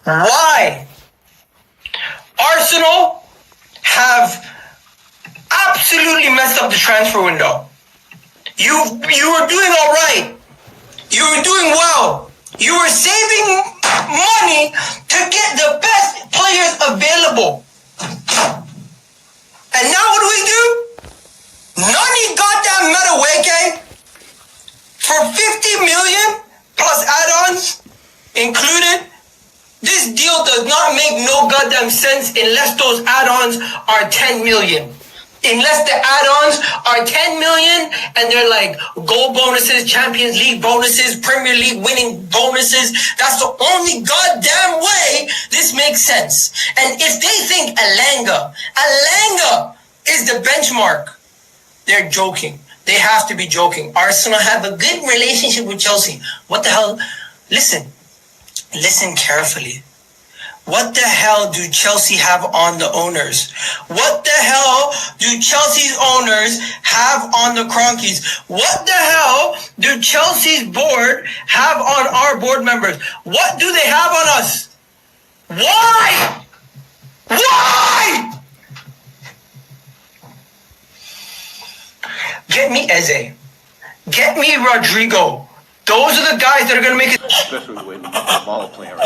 Why? Arsenal have absolutely messed up the transfer window. You were doing all right. You were doing well. You were saving money to get the best players available. And now what do? Nani goddamn Madueke for 50 million plus add-ons included. This deal does not make no goddamn sense unless those add-ons are 10 million. Unless the add-ons are 10 million and they're like goal bonuses, Champions League bonuses, Premier League winning bonuses. That's the only goddamn way this makes sense. And if they think Elanga is the benchmark, they're joking. They have to be joking. Arsenal have a good relationship with Chelsea. What the hell? Listen carefully. What the hell do Chelsea have on the owners? What the hell do Chelsea's owners have on the Cronkies? What the hell do Chelsea's board have on our board members? What do they have on us? Why? Why? Get me Eze. Get me Rodrigo. Those are the guys that are going to make it. Especially when the ball player. What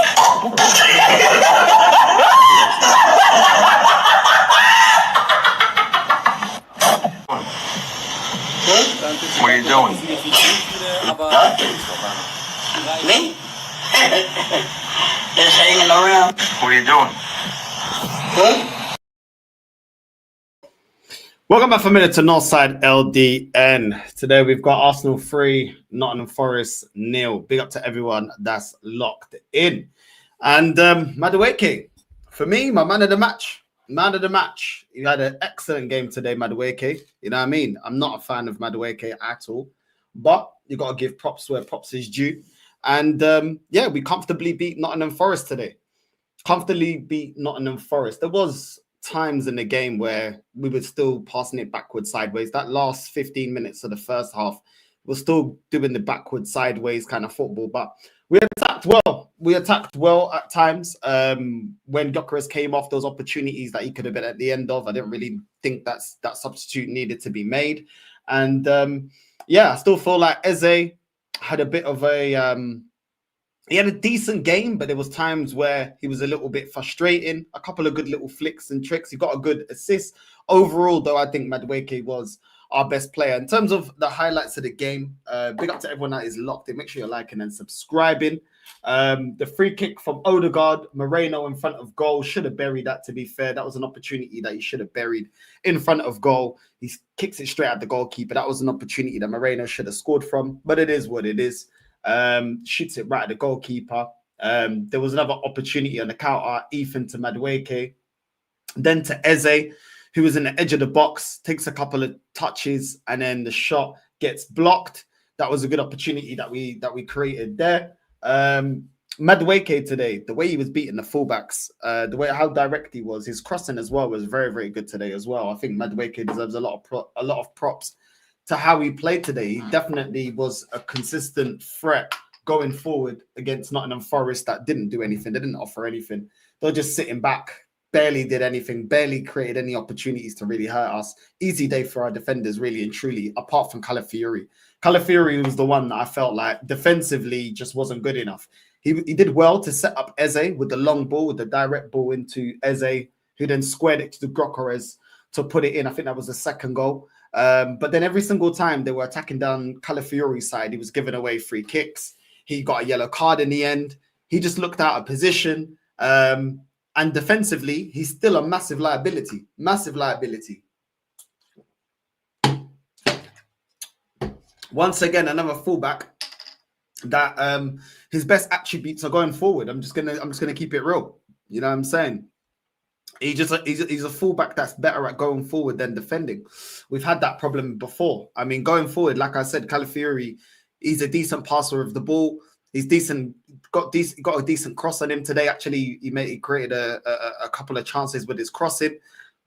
are you doing? Me? Just hanging around. What are you doing? Welcome back for a minute to Northside LDN. Today we've got Arsenal 3, Nottingham Forest 0. Big up to everyone that's locked in. And Madueke, for me, my man of the match. Man of the match. He had an excellent game today, Madueke. You know what I mean? I'm not a fan of Madueke at all. But you got to give props where props is due. And yeah, we comfortably beat Nottingham Forest today. Comfortably beat Nottingham Forest. There was times in the game where we were still passing it backwards, sideways. That last 15 minutes of the first half, we're still doing the backwards, sideways kind of football. But we attacked well. We attacked well at times. When Gyökeres came off, those opportunities that he could have been at the end of, I didn't really think that substitute needed to be made. And yeah, I still feel like Eze had a bit of a... he had a decent game, but there was times where he was a little bit frustrating. A couple of good little flicks and tricks. He got a good assist. Overall, though, I think Madueke was our best player. In terms of the highlights of the game, big up to everyone that is locked in. Make sure you're liking and subscribing. The free kick from Odegaard, Moreno in front of goal. Should have buried that, to be fair. That was an opportunity that he should have buried in front of goal. He kicks it straight at the goalkeeper. That was an opportunity that Moreno should have scored from, but it is what it is. Shoots it right at the goalkeeper. There was another opportunity on the counter, Ethan to Madueke, then to Eze, who was in the edge of the box, takes a couple of touches, and then the shot gets blocked. That was a good opportunity that we created there. Madueke today, the way he was beating the fullbacks, the way how direct he was, his crossing as well was very, very good today as well. I think Madueke deserves a lot of props to how he played today. He definitely was a consistent threat going forward against Nottingham Forest that didn't do anything. They didn't offer anything. They were just sitting back, barely did anything, barely created any opportunities to really hurt us. Easy day for our defenders, really and truly, apart from Calafiori. Calafiori was the one that I felt like defensively just wasn't good enough. He did well to set up Eze with the long ball, with the direct ball into Eze, who then squared it to Gyökeres to put it in. I think that was the second goal. But then every single time they were attacking down Calafiori's side, he was giving away free kicks. He got a yellow card in the end. He just looked out of position. And defensively, he's still a massive liability. Massive liability. Once again, another fullback that his best attributes are going forward. I'm just gonna keep it real. You know what I'm saying? He's a fullback that's better at going forward than defending. We've had that problem before. I mean, going forward, like I said, Calafiori, he's a decent passer of the ball. He's decent. Got a decent cross on him today. Actually, he created a couple of chances with his crossing,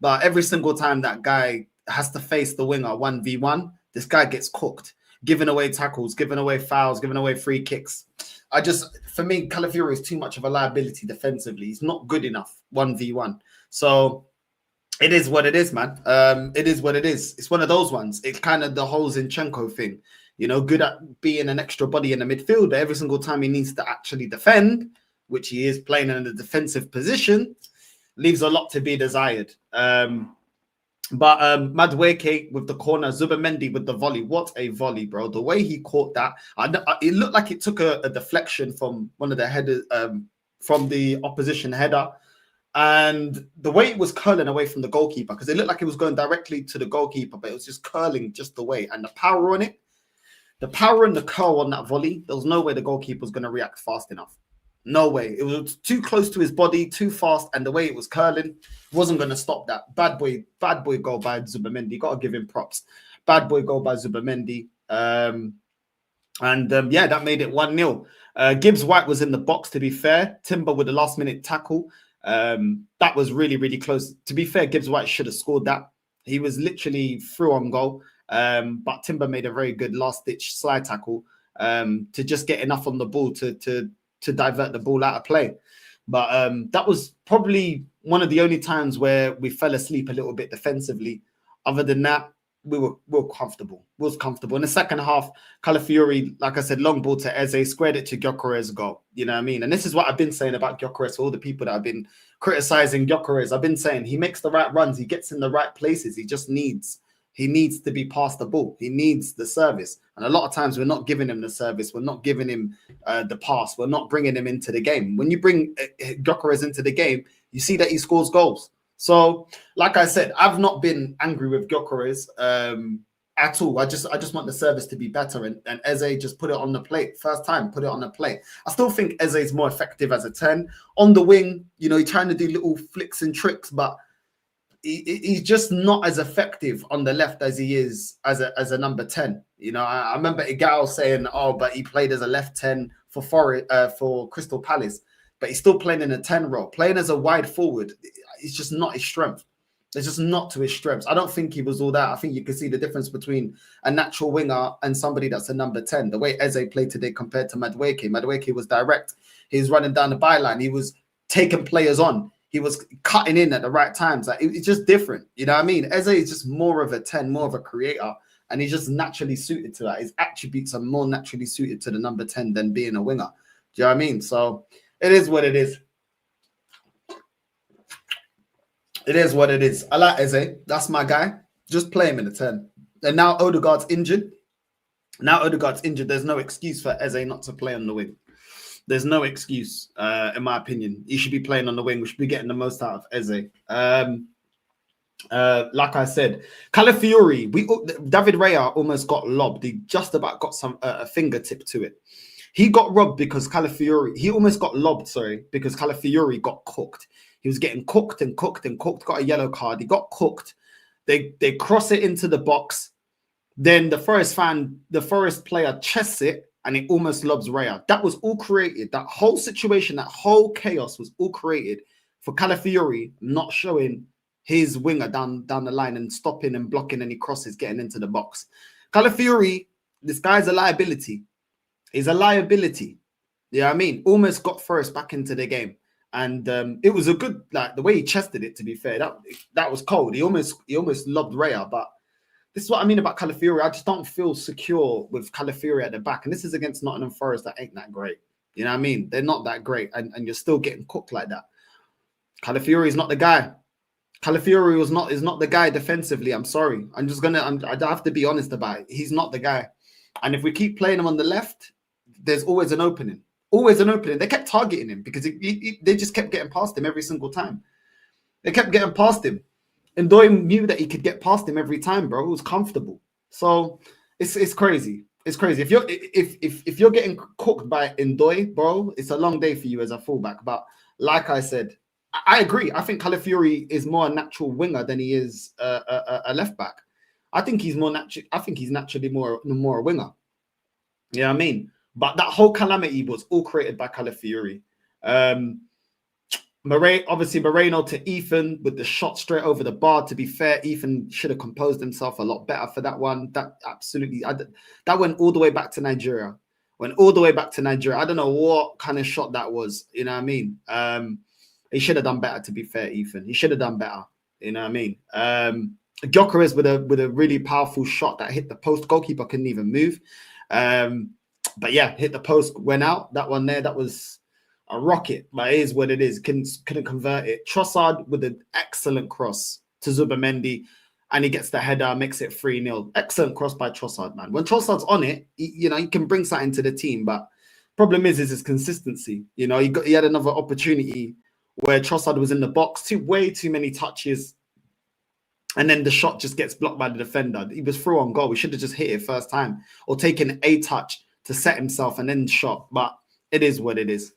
but every single time that guy has to face the winger 1v1, this guy gets cooked, giving away tackles, giving away fouls, giving away free kicks. For me, Calafiori is too much of a liability defensively. He's not good enough 1v1. So it is what it is, man. It is what it is. It's one of those ones. It's kind of the whole Zinchenko thing. You know, good at being an extra body in the midfield. But every single time he needs to actually defend, which he is playing in a defensive position, leaves a lot to be desired. But Madueke with the corner, Zubimendi with the volley. What a volley, bro. The way he caught that, it looked like it took a deflection from one of the headers, from the opposition header. And the way it was curling away from the goalkeeper, because it looked like it was going directly to the goalkeeper, but it was just curling just the way. And the power on it, the power and the curl on that volley, there was no way the goalkeeper was going to react fast enough. No way. It was too close to his body, too fast, and the way it was curling wasn't going to stop that. Bad boy goal by Zubimendi. Got to give him props. Bad boy goal by Zubimendi. Yeah, that made it 1-0. Gibbs White was in the box, to be fair. Timber with the last-minute tackle. That was really, really close. To be fair, Gibbs White should have scored that. He was literally through on goal. But Timber made a very good last-ditch slide tackle to just get enough on the ball to divert the ball out of play. But that was probably one of the only times where we fell asleep a little bit defensively. Other than that, we were comfortable. We was comfortable. In the second half, Calafiori, like I said, long ball to Eze, squared it to Gyökeres' goal. You know what I mean? And this is what I've been saying about Gyökeres, all the people that have been criticizing Gyökeres. I've been saying he makes the right runs. He gets in the right places. He needs to be past the ball. He needs the service. And a lot of times we're not giving him the service. We're not giving him the pass. We're not bringing him into the game. When you bring Gyökeres into the game, you see that he scores goals. So, like I said, I've not been angry with Gyökeres at all. I just want the service to be better. And Eze just put it on the plate. First time, put it on the plate. I still think Eze is more effective as a 10. On the wing, you know, he's trying to do little flicks and tricks, but he's just not as effective on the left as he is as a number 10. You know, I remember Igal saying, "Oh, but he played as a left 10 for Crystal Palace, but he's still playing in a 10 role, playing as a wide forward. It's just not his strength. It's just not to his strengths. I don't think he was all that. I think you can see the difference between a natural winger and somebody that's a number 10. The way Eze played today compared to Madueke. Madueke was direct. He was running down the byline. He was taking players on. He was cutting in at the right times. Like, it's just different. You know what I mean? Eze is just more of a 10, more of a creator. And he's just naturally suited to that. His attributes are more naturally suited to the number 10 than being a winger. Do you know what I mean? So it is what it is. It is what it is. I like Eze. That's my guy. Just play him in the 10. And now Odegaard's injured. There's no excuse for Eze not to play on the wing. There's no excuse, in my opinion. He should be playing on the wing. We should be getting the most out of Eze. Like I said, Calafiori, David Raya almost got lobbed. He just about got a fingertip to it. He got robbed because he almost got lobbed, because Calafiori got cooked. He was getting cooked, got a yellow card. He got cooked. They cross it into the box. Then the Forest player chests it, and it almost lobs Raya. That was all created. That whole situation, that whole chaos was all created for Calafiori not showing his winger down the line and stopping and blocking any crosses getting into the box. Calafiori, this guy's a liability. He's a liability. You know what I mean? Almost got Forest back into the game. And it was a good, like, the way he chested it, to be fair, that was cold. He almost lobbed Raya, but this is what I mean about Calafiori. I just don't feel secure with Calafiori at the back. And this is against Nottingham Forest that ain't that great. You know what I mean? They're not that great. And you're still getting cooked like that. Calafiori is not the guy. Calafiori is not the guy defensively. I'm sorry. I have to be honest about it. He's not the guy. And if we keep playing him on the left, there's always an opening. Always an opening. They kept targeting him because they just kept getting past him every single time. They kept getting past him. And Ndoye knew that he could get past him every time, bro. It was comfortable. So it's crazy. It's crazy. If you're getting cooked by Ndoye, bro, it's a long day for you as a fullback. But like I said, I agree. I think Calafiori is more a natural winger than he is a left back. I think he's more natural. I think he's naturally more a winger. You know what I mean? But that whole calamity was all created by Calafiori. Moreno to Ethan with the shot straight over the bar. To be fair, Ethan should have composed himself a lot better for that one. That went all the way back to Nigeria. went all the way back to Nigeria. I don't know what kind of shot that was. You know what I mean? He should have done better, to be fair, Ethan. He should have done better. You know what I mean? Gyökeres with a really powerful shot that hit the post. Goalkeeper couldn't even move. But yeah, hit the post, went out. That one there, that was a rocket. But it is what it is. Couldn't convert it. Trossard with an excellent cross to Zubi, and he gets the header, makes it 3-0. Excellent cross by Trossard, man. When Trossard's on it, he can bring something to the team. But problem is his consistency. You know, he had another opportunity where Trossard was in the box, way too many touches, and then the shot just gets blocked by the defender. He was through on goal. We should have just hit it first time or taken a touch to set himself and then shot. But it is what it is.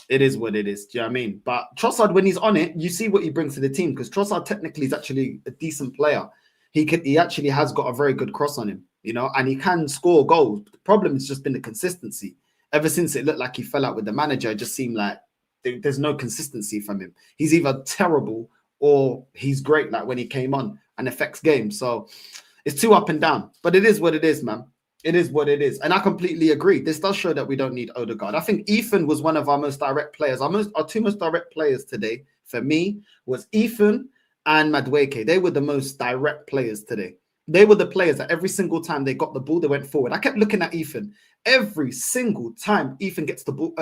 It is what it is. Do you know what I mean? But Trossard, when he's on it, you see what he brings to the team, because Trossard technically is actually a decent player. He actually has got a very good cross on him, you know, and he can score goals. The problem has just been the consistency. Ever since it looked like he fell out with the manager, it just seemed like there's no consistency from him. He's either terrible or he's great, like when he came on and affects games. So it's too up and down. But it is what it is, man. It is what it is. And I completely agree. This does show that we don't need Odegaard. I think Ethan was one of our most direct players. Our two most direct players today, for me, was Ethan and Madueke. They were the most direct players today. They were the players that every single time they got the ball, they went forward. I kept looking at Ethan. Every single time Ethan gets the ball,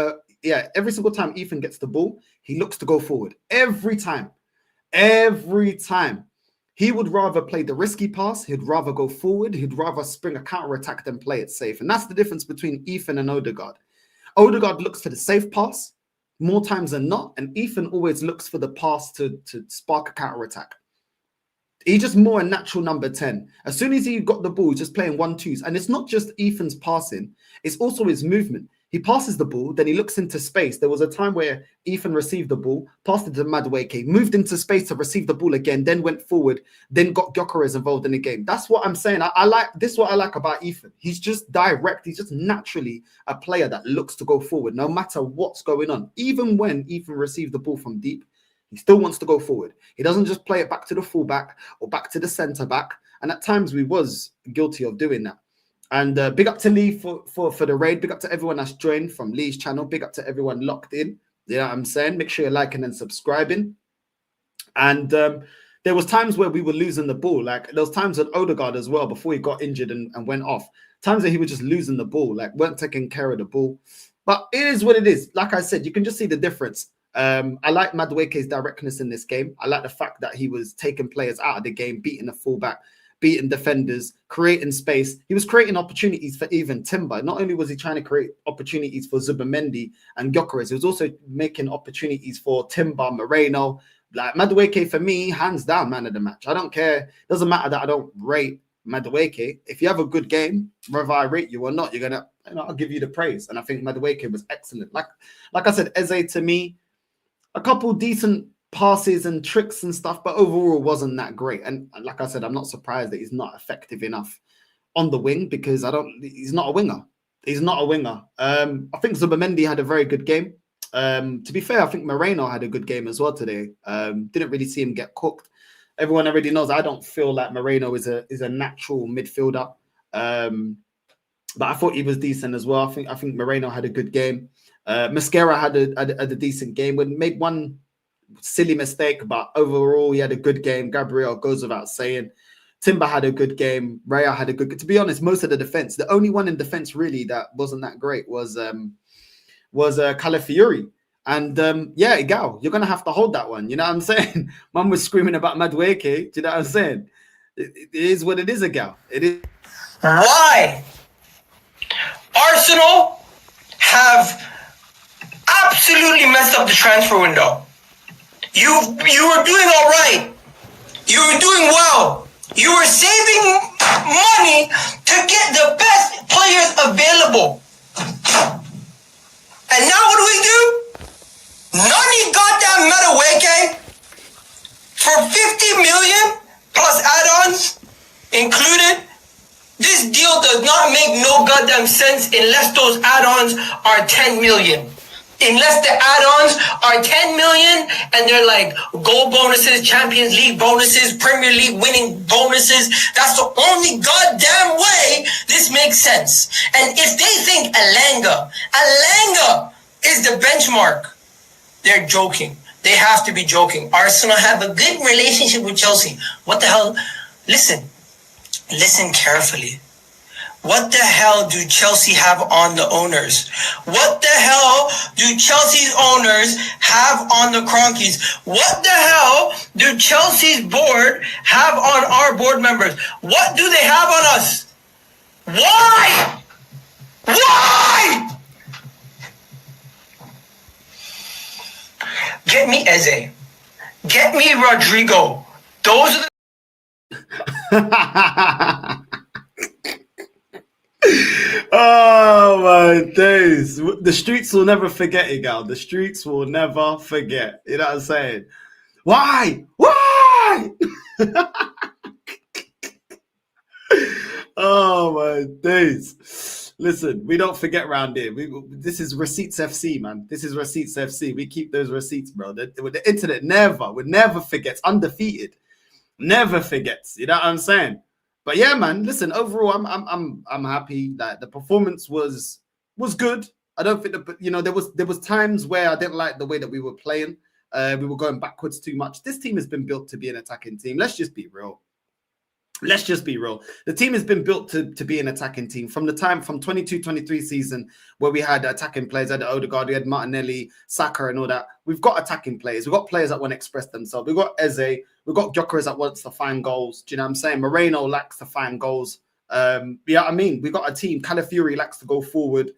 every single time Ethan gets the ball, he looks to go forward. Every time. Every time. He would rather play the risky pass. He'd rather go forward. He'd rather spring a counter-attack than play it safe. And that's the difference between Ethan and Odegaard. Odegaard looks for the safe pass more times than not, and Ethan always looks for the pass to spark a counter-attack. He's just more a natural number 10. As soon as he got the ball, he's just playing 1-2s. And it's not just Ethan's passing, it's also his movement. He passes the ball, then he looks into space. There was a time where Ethan received the ball, passed it to Madueke, moved into space to receive the ball again, then went forward, then got Gyökeres involved in the game. That's what I'm saying. I like this is what I like about Ethan. He's just direct. He's just naturally a player that looks to go forward no matter what's going on. Even when Ethan received the ball from deep, he still wants to go forward. He doesn't just play it back to the fullback or back to the centre back. And at times we was guilty of doing that. And big up to Lee for the raid. Big up to everyone that's joined from Lee's channel. Big up to everyone locked in. You know what I'm saying? Make sure you're liking and subscribing. And there was times where we were losing the ball. Like there was times with Odegaard as well before he got injured and went off. Times that he was just losing the ball, like weren't taking care of the ball. But it is what it is. Like I said, you can just see the difference. I like Madueke's directness in this game. I like the fact that he was taking players out of the game, beating the fullback, beating defenders, creating space. He was creating opportunities for even Timber. Not only was he trying to create opportunities for Zubi and Gyökeres, he was also making opportunities for Timber, Moreno. Like Madueke, for me, hands down, man of the match. I don't care. Doesn't matter that I don't rate Madueke. If you have a good game, whether I rate you or not, you're gonna, I'll give you the praise. And I think Madueke was excellent. Like I said, Eze to me, a couple decent passes and tricks and stuff, but overall wasn't that great. And like I said, I'm not surprised that he's not effective enough on the wing because he's not a winger. He's not a winger. I think Zubi had a very good game. To be fair, I think Moreno had a good game as well today. Didn't really see him get cooked. Everyone already knows I don't feel like Moreno is a natural midfielder. But I thought he was decent as well. I think Moreno had a good game. Mosquera had a decent game. We made one silly mistake, but overall he had a good game. Gabriel goes without saying. Timber had a good game. Raya had a good. To be honest, most of the defense, the only one in defense really that wasn't that great was Calafiori. And yeah, Gal, you're gonna have to hold that one. You know what I'm saying? Mum was screaming about Madueke. Do you know what I'm saying? It is what it is, Gal. It is. Why? Arsenal have absolutely messed up the transfer window. You were doing all right. You were doing well. You were saving money to get the best players available. And now what do? Nani goddamn Madueke for 50 million plus add-ons included. This deal does not make no goddamn sense unless those add-ons are 10 million. Unless the add-ons are 10 million, and they're like goal bonuses, Champions League bonuses, Premier League winning bonuses. That's the only goddamn way this makes sense. And if they think Alanga is the benchmark, they're joking. They have to be joking. Arsenal have a good relationship with Chelsea. What the hell? Listen carefully. What the hell do Chelsea have on the owners? What the hell do Chelsea's owners have on the Cronkies? What the hell do Chelsea's board have on our board members? What do they have on us? Why? Why? Get me Eze. Get me Rodrigo. Those are the Oh my days. The streets will never forget it, gal. The streets will never forget. You know what I'm saying? Why? Oh my days. Listen, we don't forget around here. This is Receipts FC, man. This is Receipts FC. We keep those receipts, bro. The internet never forgets. Undefeated. Never forgets. You know what I'm saying? But yeah, man, listen, overall, I'm happy that the performance was good. I don't think that, there was times where I didn't like the way that we were playing. We were going backwards too much. This team has been built to be an attacking team. Let's just be real. The team has been built to be an attacking team from 22-23 season, where we had attacking players. We had Odegaard, we had Martinelli, Saka, and all that. We've got attacking players. We've got players that want to express themselves. We've got Eze. We've got Gyökeres that wants to find goals. Do you know what I'm saying? Moreno likes to find goals. Yeah, I mean, we got a team. Calafiori likes to go forward.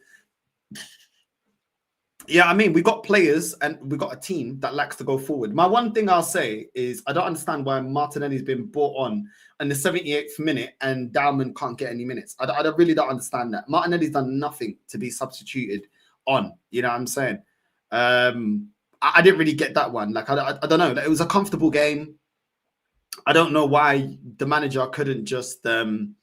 Yeah, I mean, we got players and we got a team that likes to go forward. My one thing I'll say is I don't understand why Martinelli's been brought on in the 78th minute and Dalman can't get any minutes. I really don't understand that. Martinelli's done nothing to be substituted on. You know what I'm saying? I didn't really get that one. Like, I don't know. It was a comfortable game. I don't know why the manager couldn't just bring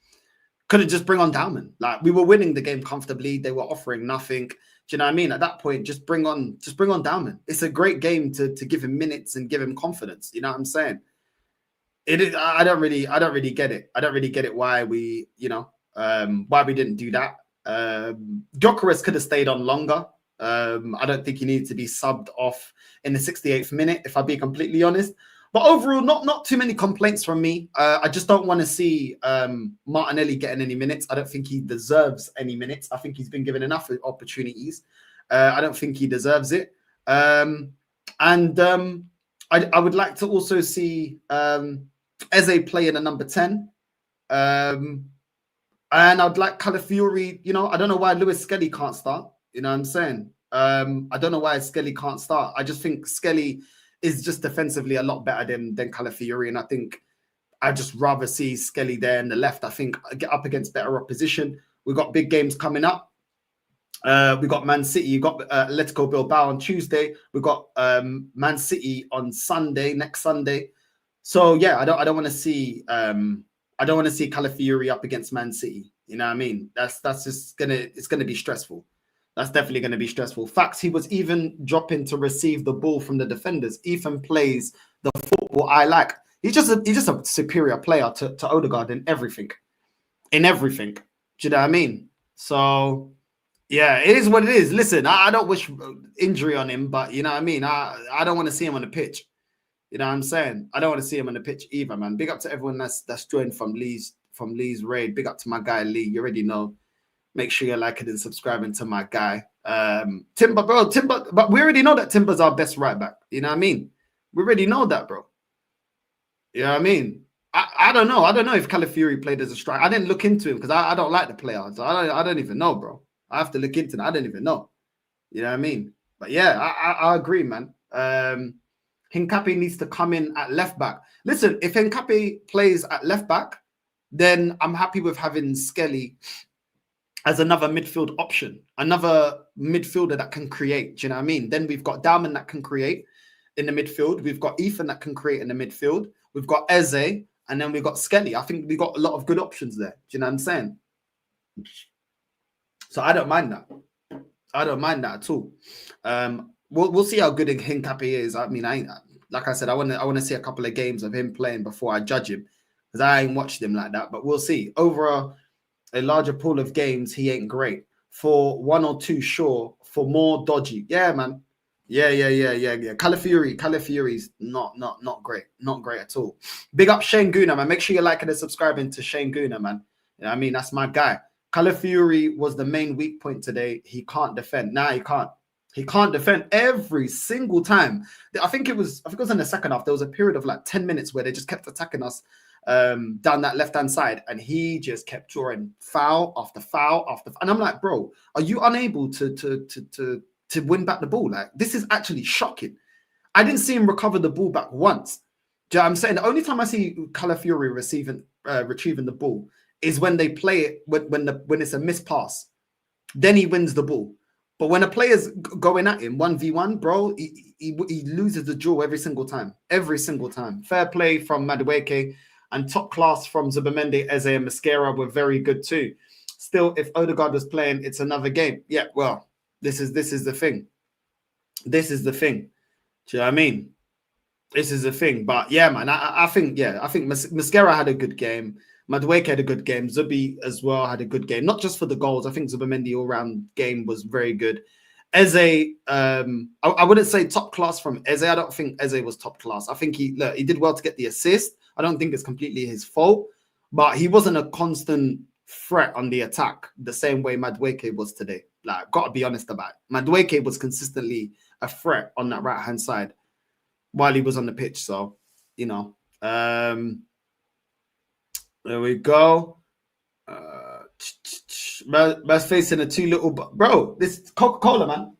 on Dalman. Like, we were winning the game comfortably. They were offering nothing. Do you know what I mean? At that point, just bring on Dalman. It's a great game to give him minutes and give him confidence. You know what I'm saying? It is. I don't really get it. I don't really get it why we didn't do that. Gyökeres could have stayed on longer. I don't think he needed to be subbed off in the 68th minute, if I'll be completely honest. But overall, not too many complaints from me. I just don't want to see Martinelli getting any minutes. I don't think he deserves any minutes. I think he's been given enough opportunities. I don't think he deserves it. I would like to also see Eze play in a number 10. And I'd like Calafiori. I don't know why Lewis Skelly can't start. You know what I'm saying? I don't know why Skelly can't start. I just think Skelly is just defensively a lot better than Calafiori, and I think I'd just rather see Skelly there in the left. I think get up against better opposition. We've got big games coming up. We got Man City. You got Atletico Bilbao on Tuesday. We got Man City on next Sunday. So yeah, I don't want to see Calafiori up against Man City. You know what I mean? It's gonna be stressful. That's definitely going to be stressful. Facts, he was even dropping to receive the ball from the defenders. Ethan plays the football I like. He's just a superior player to Odegaard in everything. Do you know what I mean? So, yeah, it is what it is. Listen, I don't wish injury on him, but you know what I mean? I don't want to see him on the pitch. You know what I'm saying? I don't want to see him on the pitch either, man. Big up to everyone that's joined from Lee's raid. Big up to my guy, Lee. You already know. Make sure you're liking and subscribing to my guy. Timber, but we already know that Timber's our best right back. You know what I mean? We already know that, bro. You know what I mean? I don't know. I don't know if Calafiori played as a striker. I didn't look into him because I don't like the player. So I don't even know, bro. I have to look into that. I don't even know. You know what I mean? But yeah, I agree, man. Hincapié needs to come in at left back. Listen, if Hincapié plays at left back, then I'm happy with having Skelly as another midfield option, another midfielder that can create. Do you know what I mean? Then we've got Dalman that can create in the midfield. We've got Ethan that can create in the midfield. We've got Eze, and then we've got Skelly. I think we've got a lot of good options there. Do you know what I'm saying? So I don't mind that. I don't mind that at all. we'll see how good Hincapié is. I mean, like I said, I want to see a couple of games of him playing before I judge him, because I ain't watched him like that. But we'll see. Over a larger pool of games, he ain't great. For one or two, sure. For more, dodgy. Yeah, man. Yeah. Calafiori's not great. Not great at all. Big up Shane Guna, man. Make sure you're liking and subscribing to Shane Guna, man. You know what I mean? That's my guy. Calafiori was the main weak point today. He can't defend. Nah, he can't. He can't defend every single time. I think it was in the second half. There was a period of like 10 minutes where they just kept attacking us down that left-hand side, and he just kept drawing foul after foul after. And I'm like, bro, are you unable to win back the ball? Like, this is actually shocking. I didn't see him recover the ball back once. Do you know what I'm saying? The only time I see Calafiori retrieving the ball is when they play it when it's a missed pass. Then he wins the ball. But when a player's going at him 1v1, bro, he loses the duel every single time. Every single time. Fair play from Madueke, and top class from Zubi, Eze, and Mosquera were very good too. Still, if Odegaard was playing, it's another game. Yeah, well, this is the thing. This is the thing. Do you know what I mean? This is the thing. But yeah, man, I think Mosquera had a good game. Madueke had a good game. Zubi as well had a good game. Not just for the goals. I think Zubi all-round game was very good. Eze, I wouldn't say top class from Eze. I don't think Eze was top class. I think he did well to get the assist. I don't think it's completely his fault, but he wasn't a constant threat on the attack the same way Madueke was today. Like, got to be honest about it. Madueke was consistently a threat on that right-hand side while he was on the pitch. So, you know, there we go. Man's facing a two little... Bro, this Coca-Cola, man.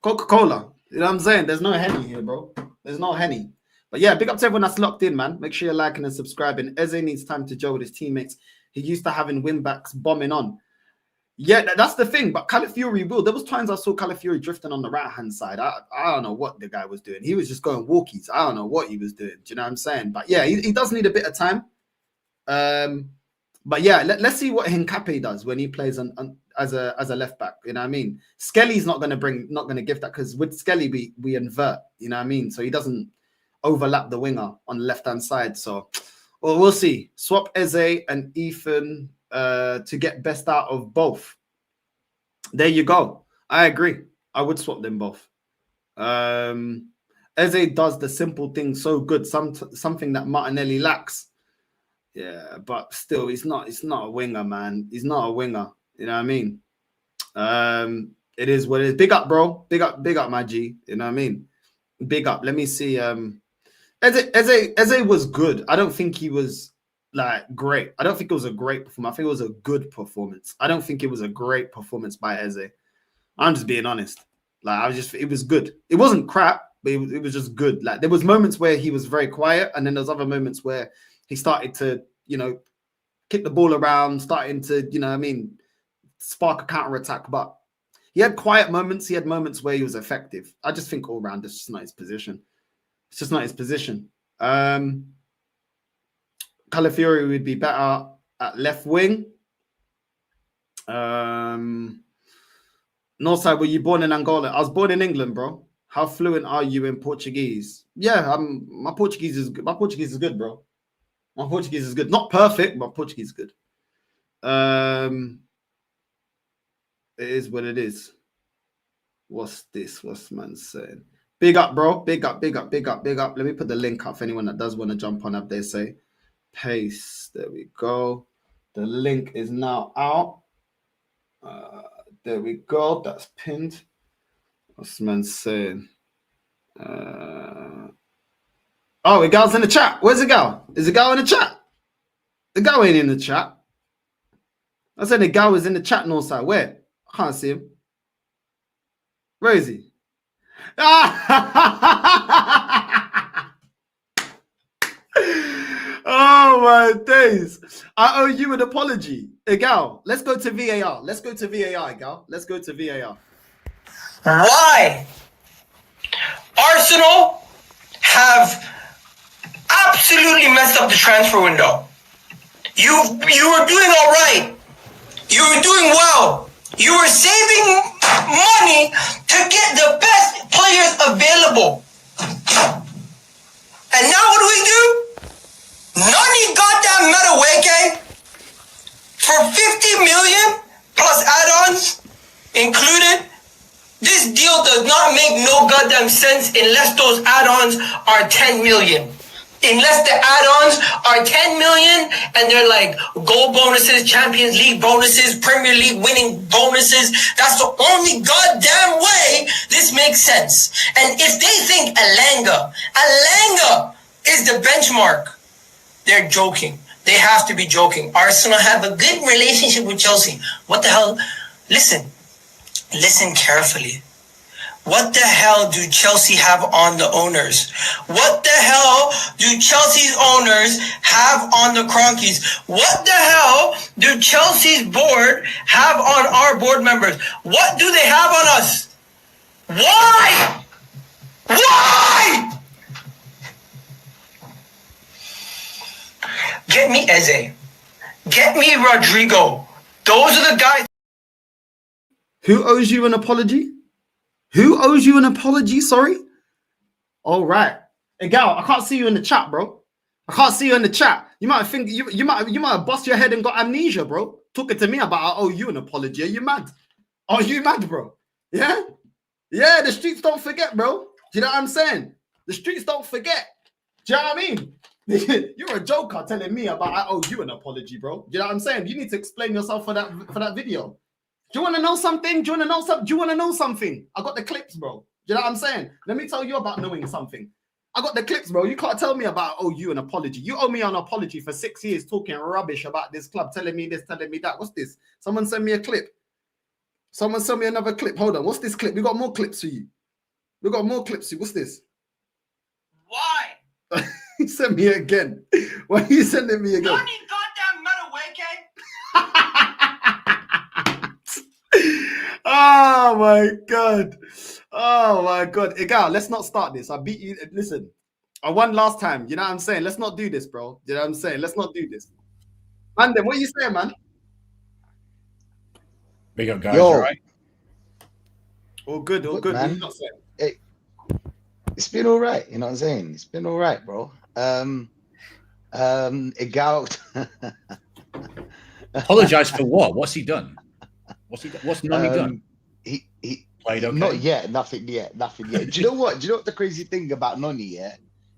Coca-Cola. You know what I'm saying? There's no Henny here, bro. There's no Henny. But yeah, big up to everyone that's locked in, man. Make sure you're liking and subscribing. Eze needs time to gel with his teammates. He used to having win-backs bombing on. Yeah, that's the thing. But Calafiori will. There was times I saw Calafiori drifting on the right-hand side. I don't know what the guy was doing. He was just going walkies. I don't know what he was doing. Do you know what I'm saying? But yeah, he does need a bit of time. But yeah, let's see what Hincapié does when he plays as a left back. You know what I mean? Skelly's not going to give that, because with Skelly we invert. You know what I mean? So he doesn't overlap the winger on the left hand side. So, well, we'll see. Swap Eze and Ethan to get best out of both. There you go. I agree. I would swap them both. Eze does the simple thing so good. Something that Martinelli lacks. Yeah, but still, he's not a winger, man. He's not a winger. You know what I mean? It is what it is. Big up, bro. Big up, my G. You know what I mean? Big up. Let me see. Eze was good. I don't think he was like great. I don't think it was a great performance. I think it was a good performance. I don't think it was a great performance by Eze. I'm just being honest. Like, it was good. It wasn't crap, but it was just good. Like, there was moments where he was very quiet, and then there's other moments where he started to, kick the ball around, starting to, spark a counter-attack. But he had quiet moments. He had moments where he was effective. I just think all round, it's just not his position. It's just not his position. Calafiori would be better at left wing. Northside, were you born in Angola? I was born in England, bro. How fluent are you in Portuguese? Yeah, my Portuguese is good. My Portuguese is good, bro. My Portuguese is good. Not perfect, but Portuguese is good. It is what it is. What's this? What's man saying? Big up, bro. Big up. Let me put the link up for anyone that does want to jump on up. They say paste. There we go. The link is now out. There we go. That's pinned. What's man saying? Oh, the gal's in the chat. Where's the gal? Is the gal in the chat? The gal ain't in the chat. I said the gal is in the chat, Northside. Where? I can't see him. Where is he? Oh my days. I owe you an apology. Gal, let's go to VAR. Let's go to VAR, gal. Let's go to VAR. Why? Arsenal have absolutely messed up the transfer window. You were doing all right. You were doing well. You were saving money to get the best players available. And now what do? Nani got that Madueke for 50 million plus add-ons included. This deal does not make no goddamn sense unless those add-ons are 10 million. Unless the add-ons are 10 million and they're like goal bonuses, Champions League bonuses, Premier League winning bonuses. That's the only goddamn way this makes sense. And if they think Alanga is the benchmark, they're joking. They have to be joking. Arsenal have a good relationship with Chelsea. What the hell? Listen carefully. What the hell do Chelsea have on the owners? What the hell do Chelsea's owners have on the Cronkies? What the hell do Chelsea's board have on our board members? What do they have on us? Why? Why? Get me Eze. Get me Rodrigo. Those are the guys. Who owes you an apology? Who owes you an apology? Sorry. All right. Hey, Gal, I can't see you in the chat, bro. I can't see you in the chat. You might think you might have bust your head and got amnesia, bro. Talking to me about I owe you an apology. Are you mad? Are you mad, bro? Yeah? Yeah, the streets don't forget, bro. Do you know what I'm saying? The streets don't forget. Do you know what I mean? You're a joker telling me about I owe you an apology, bro. Do you know what I'm saying? You need to explain yourself for that video. Do you want to know something? Do you want to know something? I got the clips, bro. Do you know what I'm saying? Let me tell you about knowing something. I got the clips, bro. You can't tell me about I owe you an apology. You owe me an apology for 6 years talking rubbish about this club, telling me this, telling me that. What's this? Someone send me a clip. Someone send me another clip. Hold on. What's this clip? We got more clips for you. We got more clips for you. What's this? Why? He sent me again. Why are you sending me again? Nani goddamn Madueke. Oh my god. Oh my god. Egal, let's not start this. I beat you. Listen, I won last time. You know what I'm saying? Let's not do this, bro. You know what I'm saying? Let's not do this. Man, then what are you saying, man? Big up, guys. Yo. All right. All good, all Look, good. What man. you not saying? Hey, it's been all right. You know what I'm saying? It's been all right, bro. Egal. Apologize for what? What's he done? What's Nani done? He Played okay. Not yet. Nothing yet. Nothing yet. Do you know what? Do you know what the crazy thing about Noni? Yeah,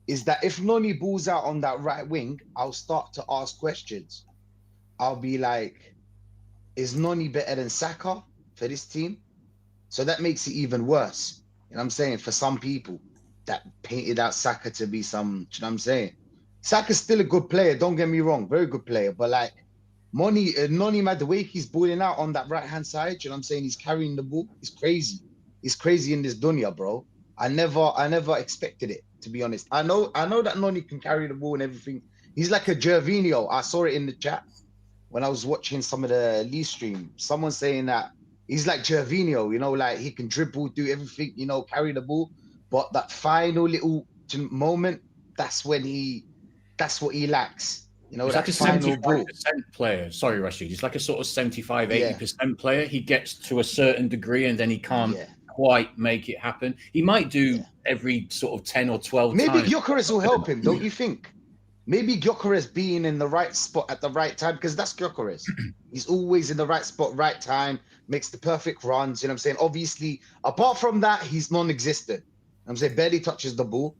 is that if Noni balls out on that right wing, I'll start to ask questions. I'll be like, is Noni better than Saka for this team? So that makes it even worse. You know what I'm saying? For some people that painted out Saka to be some, you know what I'm saying? Saka's still a good player, don't get me wrong, very good player. But like Noni Madueke's balling out on that right-hand side, you know what I'm saying? He's carrying the ball. It's crazy. It's crazy in this dunya, bro. I never expected it, to be honest. I know that Noni can carry the ball and everything. He's like a Gervinho. I saw it in the chat when I was watching some of the Lee stream. Someone saying that he's like Gervinho, you know, like he can dribble, do everything, you know, carry the ball. But that final little moment, that's what he lacks. You know, he's that like a final 75% ball. player. Sorry, Rashid. He's like a sort of 75, 80% player. He gets to a certain degree and then he can't quite make it happen. He might do every sort of 10 or 12 Maybe times. Gyökeres will help him, don't you think? Maybe Gyökeres being in the right spot at the right time, because that's Gyökeres. He's always in the right spot, right time, makes the perfect runs, you know what I'm saying? Obviously, apart from that, he's non-existent. I'm saying barely touches the ball,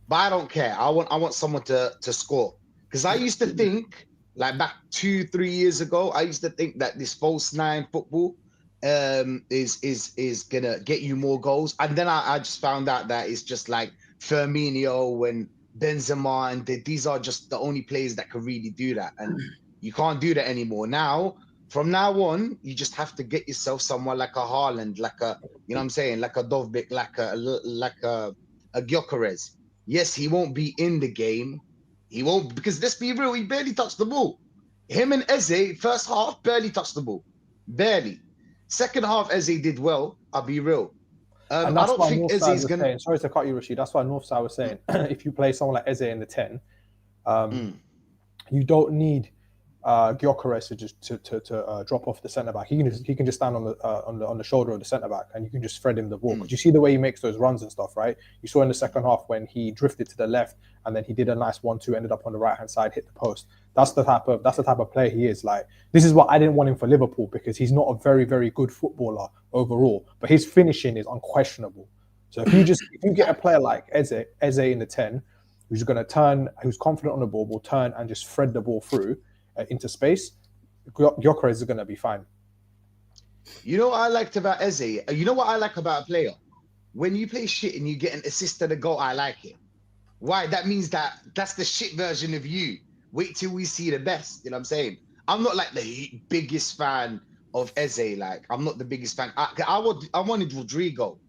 but I don't care. I want someone to score. Because I used to think, like back 2-3 years ago, I used to think that this false nine football is gonna get you more goals. And then I just found out that it's just like Firmino and Benzema, and these are just the only players that can really do that. And you can't do that anymore. Now, from now on, you just have to get yourself someone like a Haaland, like a, you know what I'm saying, like a Dovbik, like a Gyökeres. Yes, he won't be in the game. He won't, because let's be real, he barely touched the ball. Him and Eze, first half, barely touched the ball. Barely. Second half, Eze did well, I'll be real. And I that's don't why think Eze Northside is was going to... saying, sorry to cut you, Rashid, that's why Northside was saying, if you play someone like Eze in the 10, you don't need Gyökeres to drop off the centre back. He can just stand on the shoulder of the centre back, and you can just thread him the ball. Because you see the way he makes those runs and stuff, right? You saw in the second half when he drifted to the left, and then he did a nice 1-2, ended up on the right hand side, hit the post. That's the type of player he is. Like, this is what I didn't want him for Liverpool, because he's not a very, very good footballer overall, but his finishing is unquestionable. So if you get a player like Eze in the 10, who's going to turn, who's confident on the ball, will turn and just thread the ball through into space, Gyökeres is going to be fine. You know what I liked about Eze? You know what I like about a player? When you play shit and you get an assist and a goal, I like it. Why? That means that's the shit version of you. Wait till we see the best. You know what I'm saying? I'm not like the biggest fan of Eze. Like, I'm not the biggest fan. I wanted Rodrigo.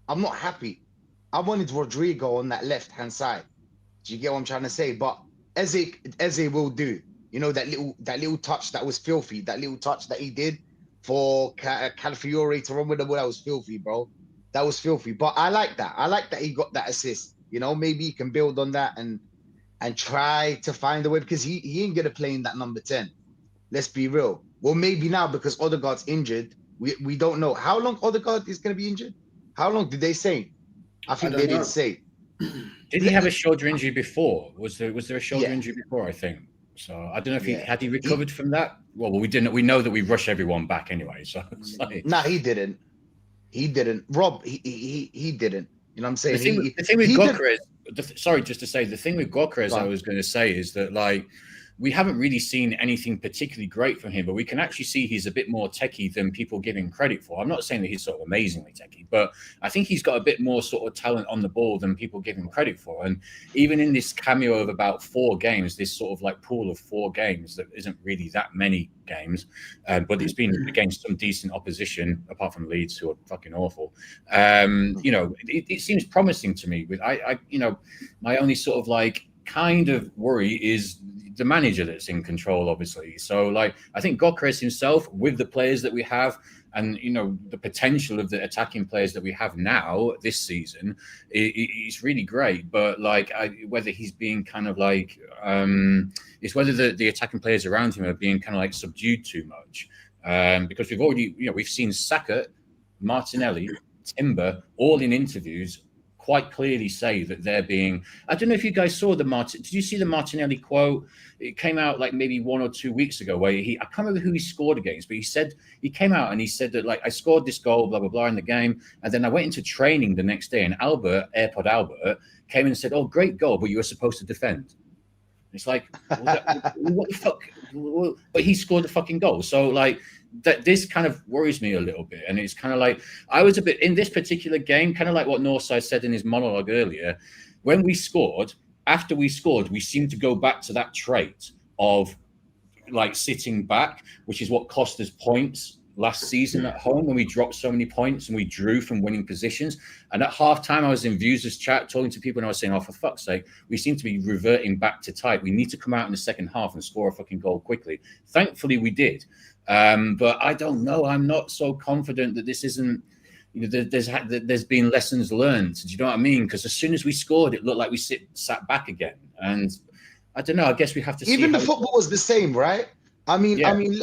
I'm not happy. I wanted Rodrigo on that left-hand side. Do you get what I'm trying to say? But Eze will do. You know, that little touch that was filthy. That little touch that he did for Calafiore to run with the ball, that was filthy, bro. That was filthy. But I like that. I like that he got that assist. You know, maybe he can build on that and try to find a way, because he ain't gonna play in that number 10. Let's be real. Well, maybe now, because Odegaard's injured, we don't know how long Odegaard is gonna be injured. How long did they say? I think they didn't say. Did he have a shoulder injury before? Was there a shoulder injury before? I think so. I don't know if he recovered from that. Well, we didn't. We know that we rush everyone back anyway. So it's like... Nah, he didn't. He didn't. Rob, he didn't. You know what I'm saying? The thing with Gyökeres, sorry, just to say, the thing with Gyökeres, I was going to say, is that, like, we haven't really seen anything particularly great from him, but we can actually see he's a bit more techie than people give him credit for. I'm not saying that he's sort of amazingly techie, but I think he's got a bit more sort of talent on the ball than people give him credit for. And even in this cameo of about 4 games, this sort of like pool of 4 games that isn't really that many games, but it's been against some decent opposition, apart from Leeds, who are fucking awful. You know, it seems promising to me. With you know, my only sort of like kind of worry is the manager that's in control, obviously. So, like, I think Gyökeres himself, with the players that we have, and, you know, the potential of the attacking players that we have now this season, it's really great. But, like, whether he's being kind of like, it's whether the attacking players around him are being kind of like subdued too much. Because we've already, you know, we've seen Saka, Martinelli, Timber, all in interviews quite clearly say that they're being... I don't know if you guys saw did you see the Martinelli quote? It came out like maybe 1 or 2 weeks ago, where I can't remember who he scored against, but he came out and he said that, like, I scored this goal, blah, blah, blah, in the game. And then I went into training the next day, and AirPod Albert came in and said, oh, great goal, but you were supposed to defend. It's like, what the fuck? But he scored the fucking goal. So, like, that this kind of worries me a little bit. And it's kind of like, I was a bit in this particular game, kind of like what Northside said in his monologue earlier. When we scored, after we scored, we seemed to go back to that trait of, like, sitting back, which is what cost us points last season at home, when we dropped so many points and we drew from winning positions. And at halftime, I was in Views' chat talking to people, and I was saying, oh, for fuck's sake, we seem to be reverting back to type. We need to come out in the second half and score a fucking goal quickly. Thankfully, we did. But I don't know. I'm not so confident that this isn't, you know, there's been lessons learned. Do you know what I mean? Because as soon as we scored, it looked like we sat back again. And I don't know. I guess we have to see. Even the football was the same, right? I mean,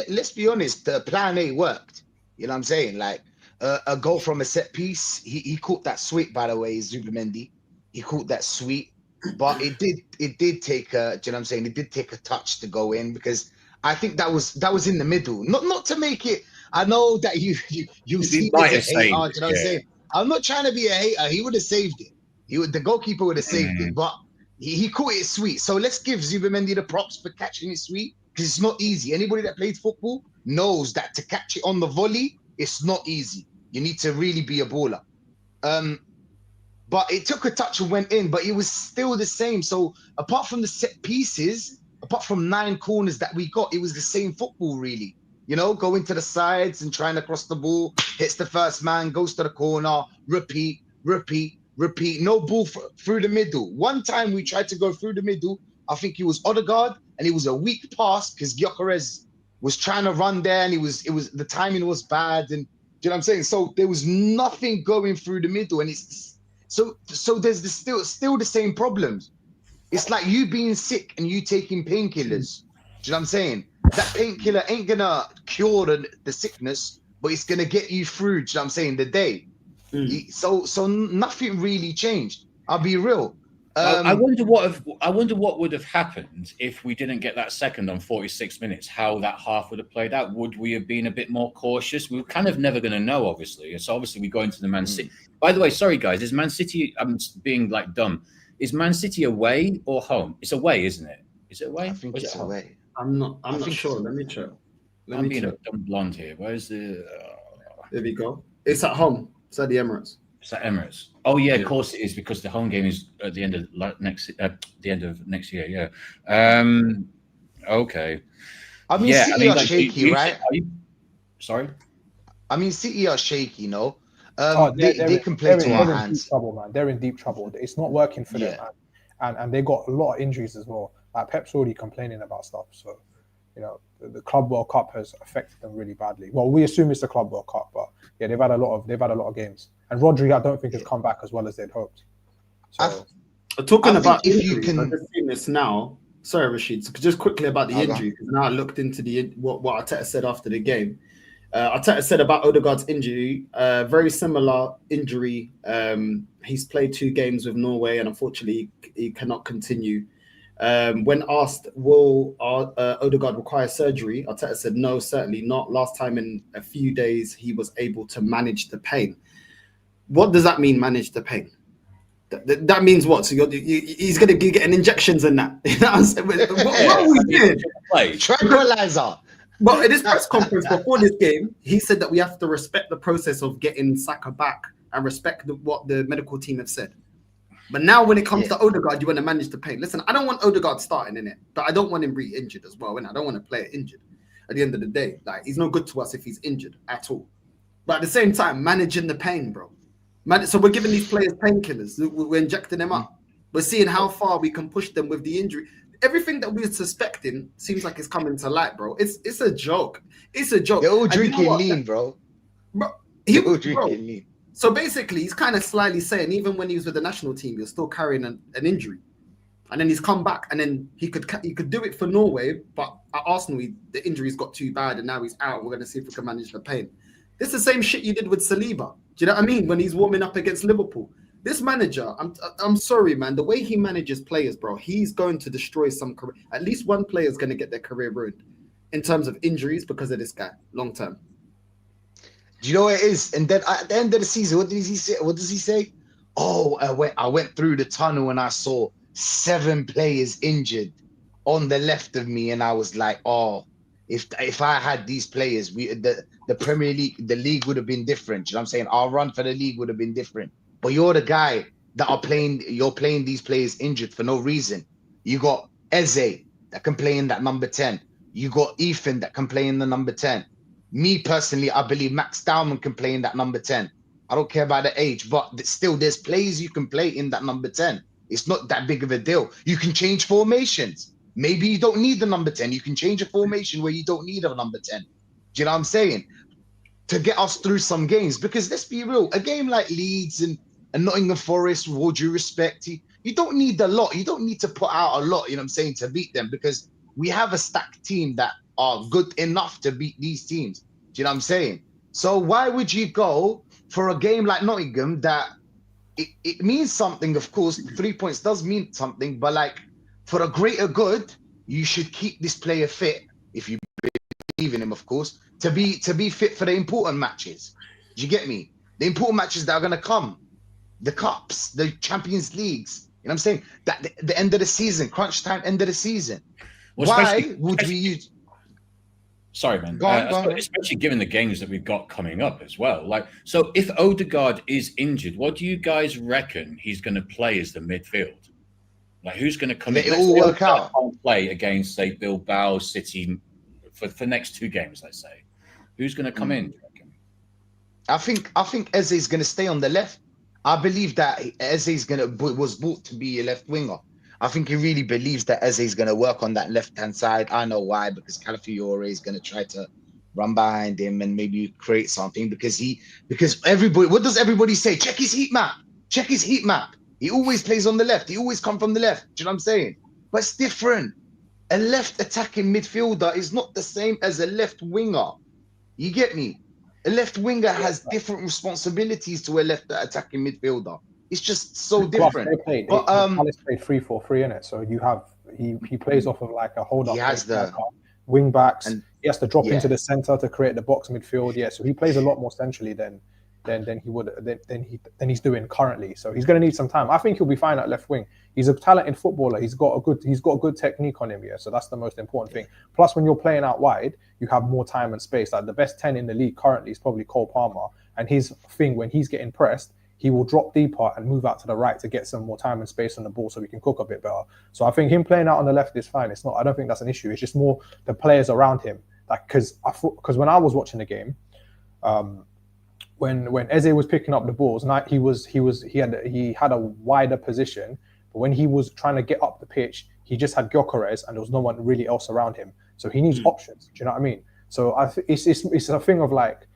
let's be honest. The plan A worked. You know what I'm saying? Like, a goal from a set piece. He caught that sweet, by the way, Zubimendi. He caught that sweet, but it did take a. Do you know what I'm saying? It did take a touch to go in, because I think that was in the middle. Not to make it. I know that you see me as a hater. Do you know what I'm saying? I'm not trying to be a hater. He would have saved it. The goalkeeper would have saved it, but he caught it sweet. So let's give Zubimendi the props for catching it sweet, because it's not easy. Anybody that plays football knows that to catch it on the volley, it's not easy. You need to really be a baller. But it took a touch and went in, but it was still the same. So apart from the set pieces, apart from 9 corners that we got, it was the same football, really. You know, going to the sides and trying to cross the ball, hits the first man, goes to the corner, repeat. No ball through the middle. One time we tried to go through the middle. I think it was Odegaard, and it was a weak pass because Gyökeres was trying to run there, and it was the timing was bad, and do you know what I'm saying? So there was nothing going through the middle, and it's so there's still the same problems. It's like you being sick and you taking painkillers. Do you know what I'm saying? that painkiller ain't gonna cure the sickness, but it's gonna get you through. Do you know what I'm saying? The day. So nothing really changed. I'll be real. I wonder what would have happened if we didn't get that second on 46 minutes. How that half would have played out? Would we have been a bit more cautious? We were kind of never going to know, obviously. So obviously we go into the Man City. By the way, sorry guys, is Man City? I'm being like dumb. Is Man City away or home? It's away, isn't it? Is it away? I think it's away. I'm not sure. Let me check. I'm being a dumb blonde here. Where's the? There we go. It's at home. It's at the Emirates. It's at Emirates. Oh yeah, of course it is, because the home game is at the end of next year. Yeah. Okay. I mean, City are shaky, right? Sorry. I mean, City are shaky, no. They can play to our hands. hands. Deep trouble, man. They're in deep trouble. It's not working for them, man. And they got a lot of injuries as well. Like Pep's already complaining about stuff. So, you know, the Club World Cup has affected them really badly. Well, we assume it's the Club World Cup, but yeah, they've had a lot of games. And Rodri, I don't think has come back as well as they'd hoped. So, talking about if you can, I'm just seeing this now. Sorry, Rashid. Just quickly about the injury, because now I looked into what Arteta said after the game. Arteta said about Odegaard's injury, very similar injury. He's played 2 games with Norway, and unfortunately, he cannot continue. When asked, will Odegaard require surgery? Arteta said, no, certainly not. Last time in a few days, he was able to manage the pain. What does that mean, manage the pain? That means what? So he's going to be getting injections and that. You know what I'm saying? What are we doing? Tranquilizer. But in his press conference before this game, he said that we have to respect the process of getting Saka back and respect what the medical team have said. But now when it comes to Odegaard, you want to manage the pain. Listen, I don't want Odegaard starting in it, but I don't want him re-injured as well. And I don't want to play it injured at the end of the day. Like, he's no good to us if he's injured at all. But at the same time, managing the pain, bro. So we're giving these players painkillers. We're injecting them up. We're seeing how far we can push them with the injury. Everything that we're suspecting seems like it's coming to light, bro. It's a joke. It's a joke. They're all drinking lean, bro. They're all drinking lean. So basically, he's kind of slyly saying, even when he was with the national team, he was still carrying an injury. And then he's come back, and then he could do it for Norway, but at Arsenal, the injuries got too bad, and now he's out. We're going to see if we can manage the pain. This is the same shit you did with Saliba. Do you know what I mean? When he's warming up against Liverpool. This manager, I'm sorry, man. The way he manages players, bro, he's going to destroy some career. At least one player is going to get their career ruined in terms of injuries because of this guy, long term. Do you know what it is? And then at the end of the season, what does he say? What does he say? Oh, I went through the tunnel and I saw 7 players injured on the left of me, and I was like, oh, if I had these players, the Premier League, the league would have been different. You know what I'm saying? Our run for the league would have been different. But you're the guy you're playing these players injured for no reason. You got Eze that can play in that number 10. You got Ethan that can play in the number 10. Me personally, I believe Max Dowman can play in that number 10. I don't care about the age, but still there's players you can play in that number 10. It's not that big of a deal. You can change formations. Maybe you don't need the number 10. You can change a formation where you don't need a number 10. Do you know what I'm saying? To get us through some games. Because let's be real, a game like Leeds and Nottingham Forest, with all due respect, you don't need a lot. You don't need to put out a lot, you know what I'm saying, to beat them, because we have a stacked team that are good enough to beat these teams. Do you know what I'm saying? So why would you go for a game like Nottingham that it means something, of course, 3 points does mean something, but like for a greater good, you should keep this player fit, if you believe in him, of course, to be fit for the important matches. Do you get me? The important matches that are going to come. The cups, the Champions Leagues. You know what I'm saying? That the end of the season, crunch time, end of the season. Well, why would we use... Sorry, man. Go on. Especially given the games that we've got coming up as well. Like, so if Odegaard is injured, what do you guys reckon he's going to play as the midfield? Like, who's going to come in? Let it all work out. Play against, say, Bilbao, City for next 2 games, let's say. Who's going to come in? I think Eze is going to stay on the left. I believe that Eze was bought to be a left winger. I think he really believes that Eze is going to work on that left-hand side. I know why, because Calafiore is going to try to run behind him and maybe create something because everybody, what does everybody say? Check his heat map. Check his heat map. He always plays on the left. He always comes from the left. Do you know what I'm saying? But it's different. A left attacking midfielder is not the same as a left winger. You get me? A left winger has different responsibilities to a left attacking midfielder. It's just so Plus, different. they played. But Palace played 3-4-3 in it, so you have he plays off of like a hold up. he has the wing backs. and He has to drop yeah. into the center to create the box midfield. Yeah, so he plays a lot more centrally than he would than he's doing currently. So he's going to need some time. I think he'll be fine at left wing. He's a talented footballer. He's got good technique on him. Yeah, so that's the most important thing. Plus, when you're playing out wide, you have more time and space. Like the best 10 in the league currently is probably Cole Palmer, and his thing when he's getting pressed, he will drop deeper and move out to the right to get some more time and space on the ball so we can cook a bit better. So I think him playing out on the left is fine. I don't think that's an issue. It's just more the players around him. Like because when I was watching the game, when Eze was picking up the balls, he had a wider position, but when he was trying to get up the pitch, he just had Gyökeres and there was no one really else around him. So he needs options. Do you know what I mean? So it's a thing of like,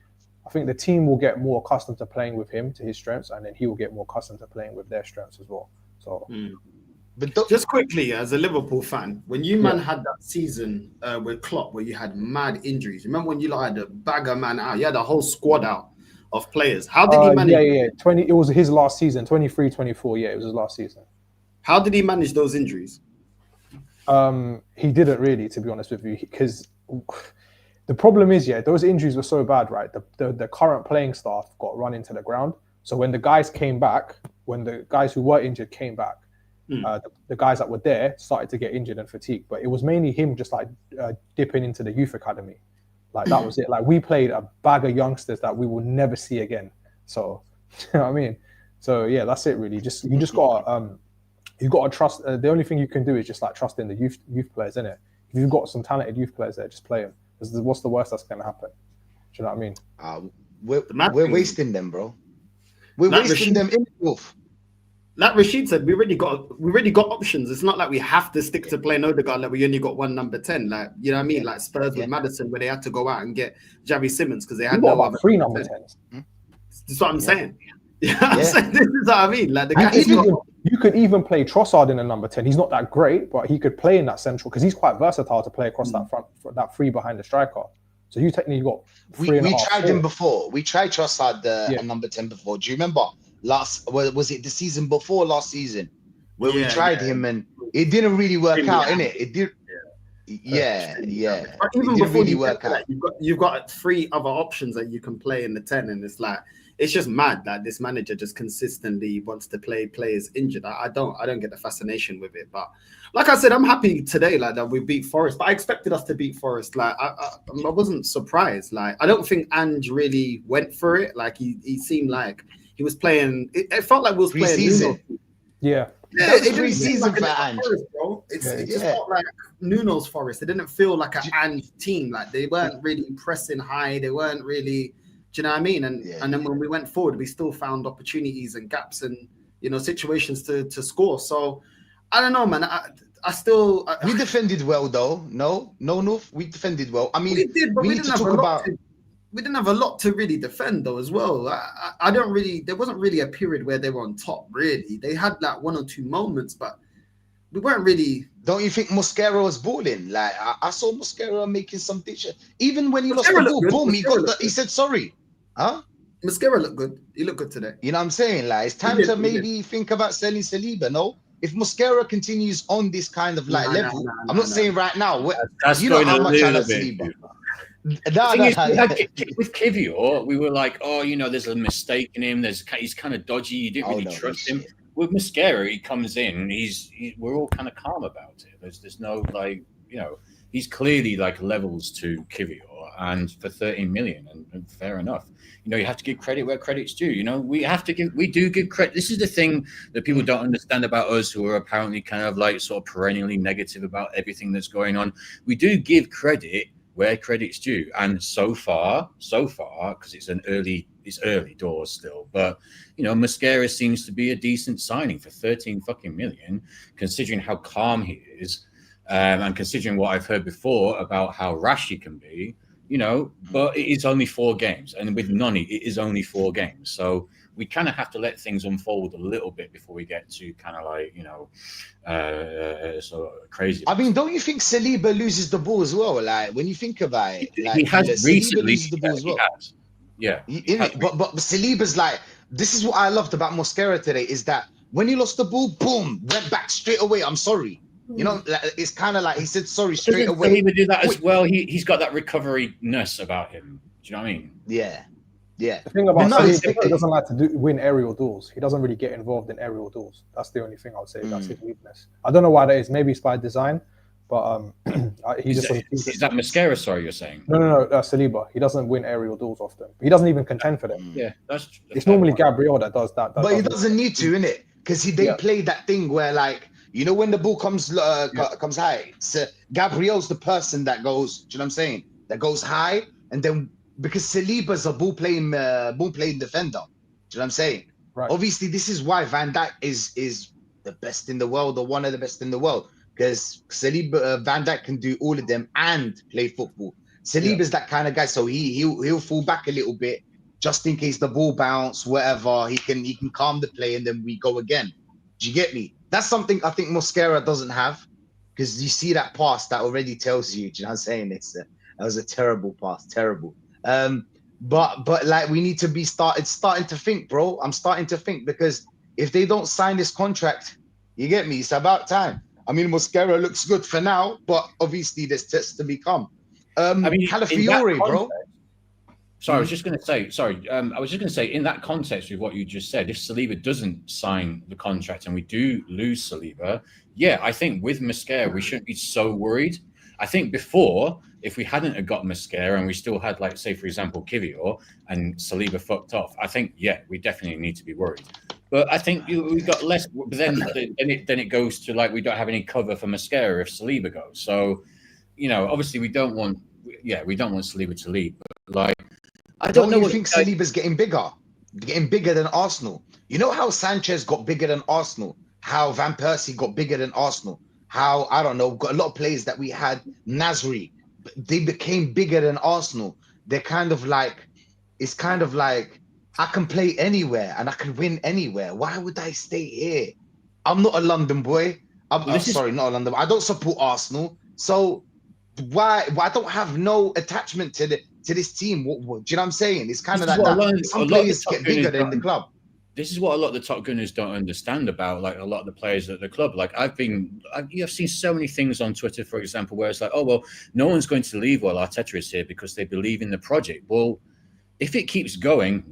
I think the team will get more accustomed to playing with him to his strengths, and then he will get more accustomed to playing with their strengths as well. So, but just quickly, as a Liverpool fan, when you had that season with Klopp where you had mad injuries, remember when you had a bag of man out, you had a whole squad out of players. How did he manage? Yeah. It was his last season, 23-24. Yeah, it was his last season. How did he manage those injuries? He didn't really, to be honest with you, because the problem is, those injuries were so bad, right? The current playing staff got run into the ground. So when the guys came back, when the guys who were injured came back, the guys that were there started to get injured and fatigued. But it was mainly him just like dipping into the youth academy. Like that was it. Like we played a bag of youngsters that we will never see again. So, you know what I mean? So yeah, that's it really. You just got to trust. The only thing you can do is just like trust in the youth players, innit? If you've got some talented youth players there, just play them. What's the worst that's going to happen? Do you know what I mean? We're wasting them, bro. We're wasting them in wolf. Like Rashid said, we already got options. It's not like we have to stick to playing Odegaard. Like we only got one number 10. Like you know what I mean? Like Spurs with Maddison, where they had to go out and get Javi Simmons because they had no other 3 number 10s. That's what I'm saying. Yeah, I'm saying this is what I mean. Like the guy. You could even play Trossard in a number 10. He's not that great, but he could play in that central because he's quite versatile to play across that front, that 3 behind the striker. So you technically got 3 we tried him before. We tried Trossard at number 10 before. Do you remember was it the season before last season where we tried him and it didn't really work out, innit? It did. Yeah. But even before you work out, you've got 3 other options that you can play in the 10, and it's like it's just mad that this manager just consistently wants to play players injured. I don't get the fascination with it. But like I said, I'm happy today like that we beat Forest. But I expected us to beat Forest. Like I wasn't surprised. Like I don't think Ange really went for it. Like he seemed like he was playing. It felt like we was playing season. Yeah. Yeah, it's pre-season for Ange. It just felt like Nuno's Forest. It didn't feel like an Ange team. Like they weren't really pressing high. They weren't really. Do you know what I mean? And then when we went forward, we still found opportunities and gaps and situations to score. So I don't know, man. I still we defended well though. No, we defended well. I mean, we did, but we need to talk about. We didn't have a lot to really defend though as well. I don't really. There wasn't really a period where they were on top. Really, they had like 1 or 2 moments, but we weren't really. Don't you think Mosquera was balling? Like I saw Mosquera making some picture. Even when he lost the ball, boom, he said sorry. Huh? Mosquera looked good. He looked good today. You know what I'm saying? Like it's time to maybe think about selling Saliba. No, if Mosquera continues on this kind of level, I'm not saying right now. That's you know how much I love bit. Saliba. With Kivior, we were like, there's a mistake in him. He's kind of dodgy. You didn't really trust him. With Mosquera, he comes in. We're all kind of calm about it. There's no he's clearly like levels to Kivior, and for 13 million, and fair enough. You have to give credit where credit's due. We do give credit. This is the thing that people don't understand about us, who are apparently kind of like sort of perennially negative about everything that's going on. We do give credit where credit's due, and so far, because it's early doors still, but Mosquera seems to be a decent signing for 13 fucking million, considering how calm he is, and considering what I've heard before about how rash he can be. But it is only 4 games, and with Noni, it is only 4 games, so we kind of have to let things unfold a little bit before we get to kind of like, sort of crazy. I mean, don't you think Saliba loses the ball as well? Like when you think about it, like he has Saliba recently. loses the ball as well. Yeah, but Saliba's like, this is what I loved about Mosquera today is that when he lost the ball, boom, went back straight away. I'm sorry. You know, it's kind of like he said sorry straight away. Saliba do that as well. He's got that recovery-ness about him. Do you know what I mean? Yeah. The thing about Saliba, he doesn't like to win aerial duels. He doesn't really get involved in aerial duels. That's the only thing I would say. That's his weakness. I don't know why that is. Maybe it's by design, but he is that Mosquera? Sorry, you're saying? No. Saliba. He doesn't win aerial duels often. He doesn't even contend for them. Yeah, it's normally Gabriel that does that. But he doesn't need to, innit? Because they play that thing where, like, you know, when the ball comes high, so Gabriel's the person that goes. Do you know what I'm saying? That goes high, and then because Saliba's a ball playing defender. Do you know what I'm saying? Right. Obviously, this is why Van Dijk is the best in the world, or one of the best in the world, because Van Dijk can do all of them and play football. Saliba's that kind of guy, so he'll fall back a little bit just in case the ball bounce, whatever. He can calm the play, and then we go again. Do you get me? That's something I think Mosquera doesn't have, because you see that pass that already tells you. Do you know what I'm saying? That was a terrible pass, terrible. But like we need to be starting to think, bro. I'm starting to think, because if they don't sign this contract, you get me? It's about time. I mean, Mosquera looks good for now, but obviously there's tests to become. I mean, Calafiore, bro. Sorry, I was just going to say, in that context with what you just said, if Saliba doesn't sign the contract and we do lose Saliba, yeah, I think with Mosquera, we shouldn't be so worried. I think before, if we hadn't have got Mosquera and we still had, like, say, for example, Kivior and Saliba fucked off, I think, yeah, we definitely need to be worried. But I think we got less. But then it goes to, like, we don't have any cover for Mosquera if Saliba goes. So, you know, obviously we don't want Saliba to leave. But, like, I don't know. You think Saliba's getting bigger than Arsenal? You know how Sanchez got bigger than Arsenal? How Van Persie got bigger than Arsenal? How, I don't know, got a lot of players that we had, Nasri, they became bigger than Arsenal. They're kind of like, it's kind of like, I can play anywhere and I can win anywhere. Why would I stay here? I'm not a London boy. Sorry, not a London boy. I don't support Arsenal. So why I don't have no attachment to this team? What, do you know what I'm saying? It's kind of like that. Some players get bigger than the club. This is what a lot of the top gunners don't understand about, like, a lot of the players at the club. Like, I've seen so many things on Twitter, for example, where it's like, oh, well, no one's going to leave while Arteta is here because they believe in the project. Well, if it keeps going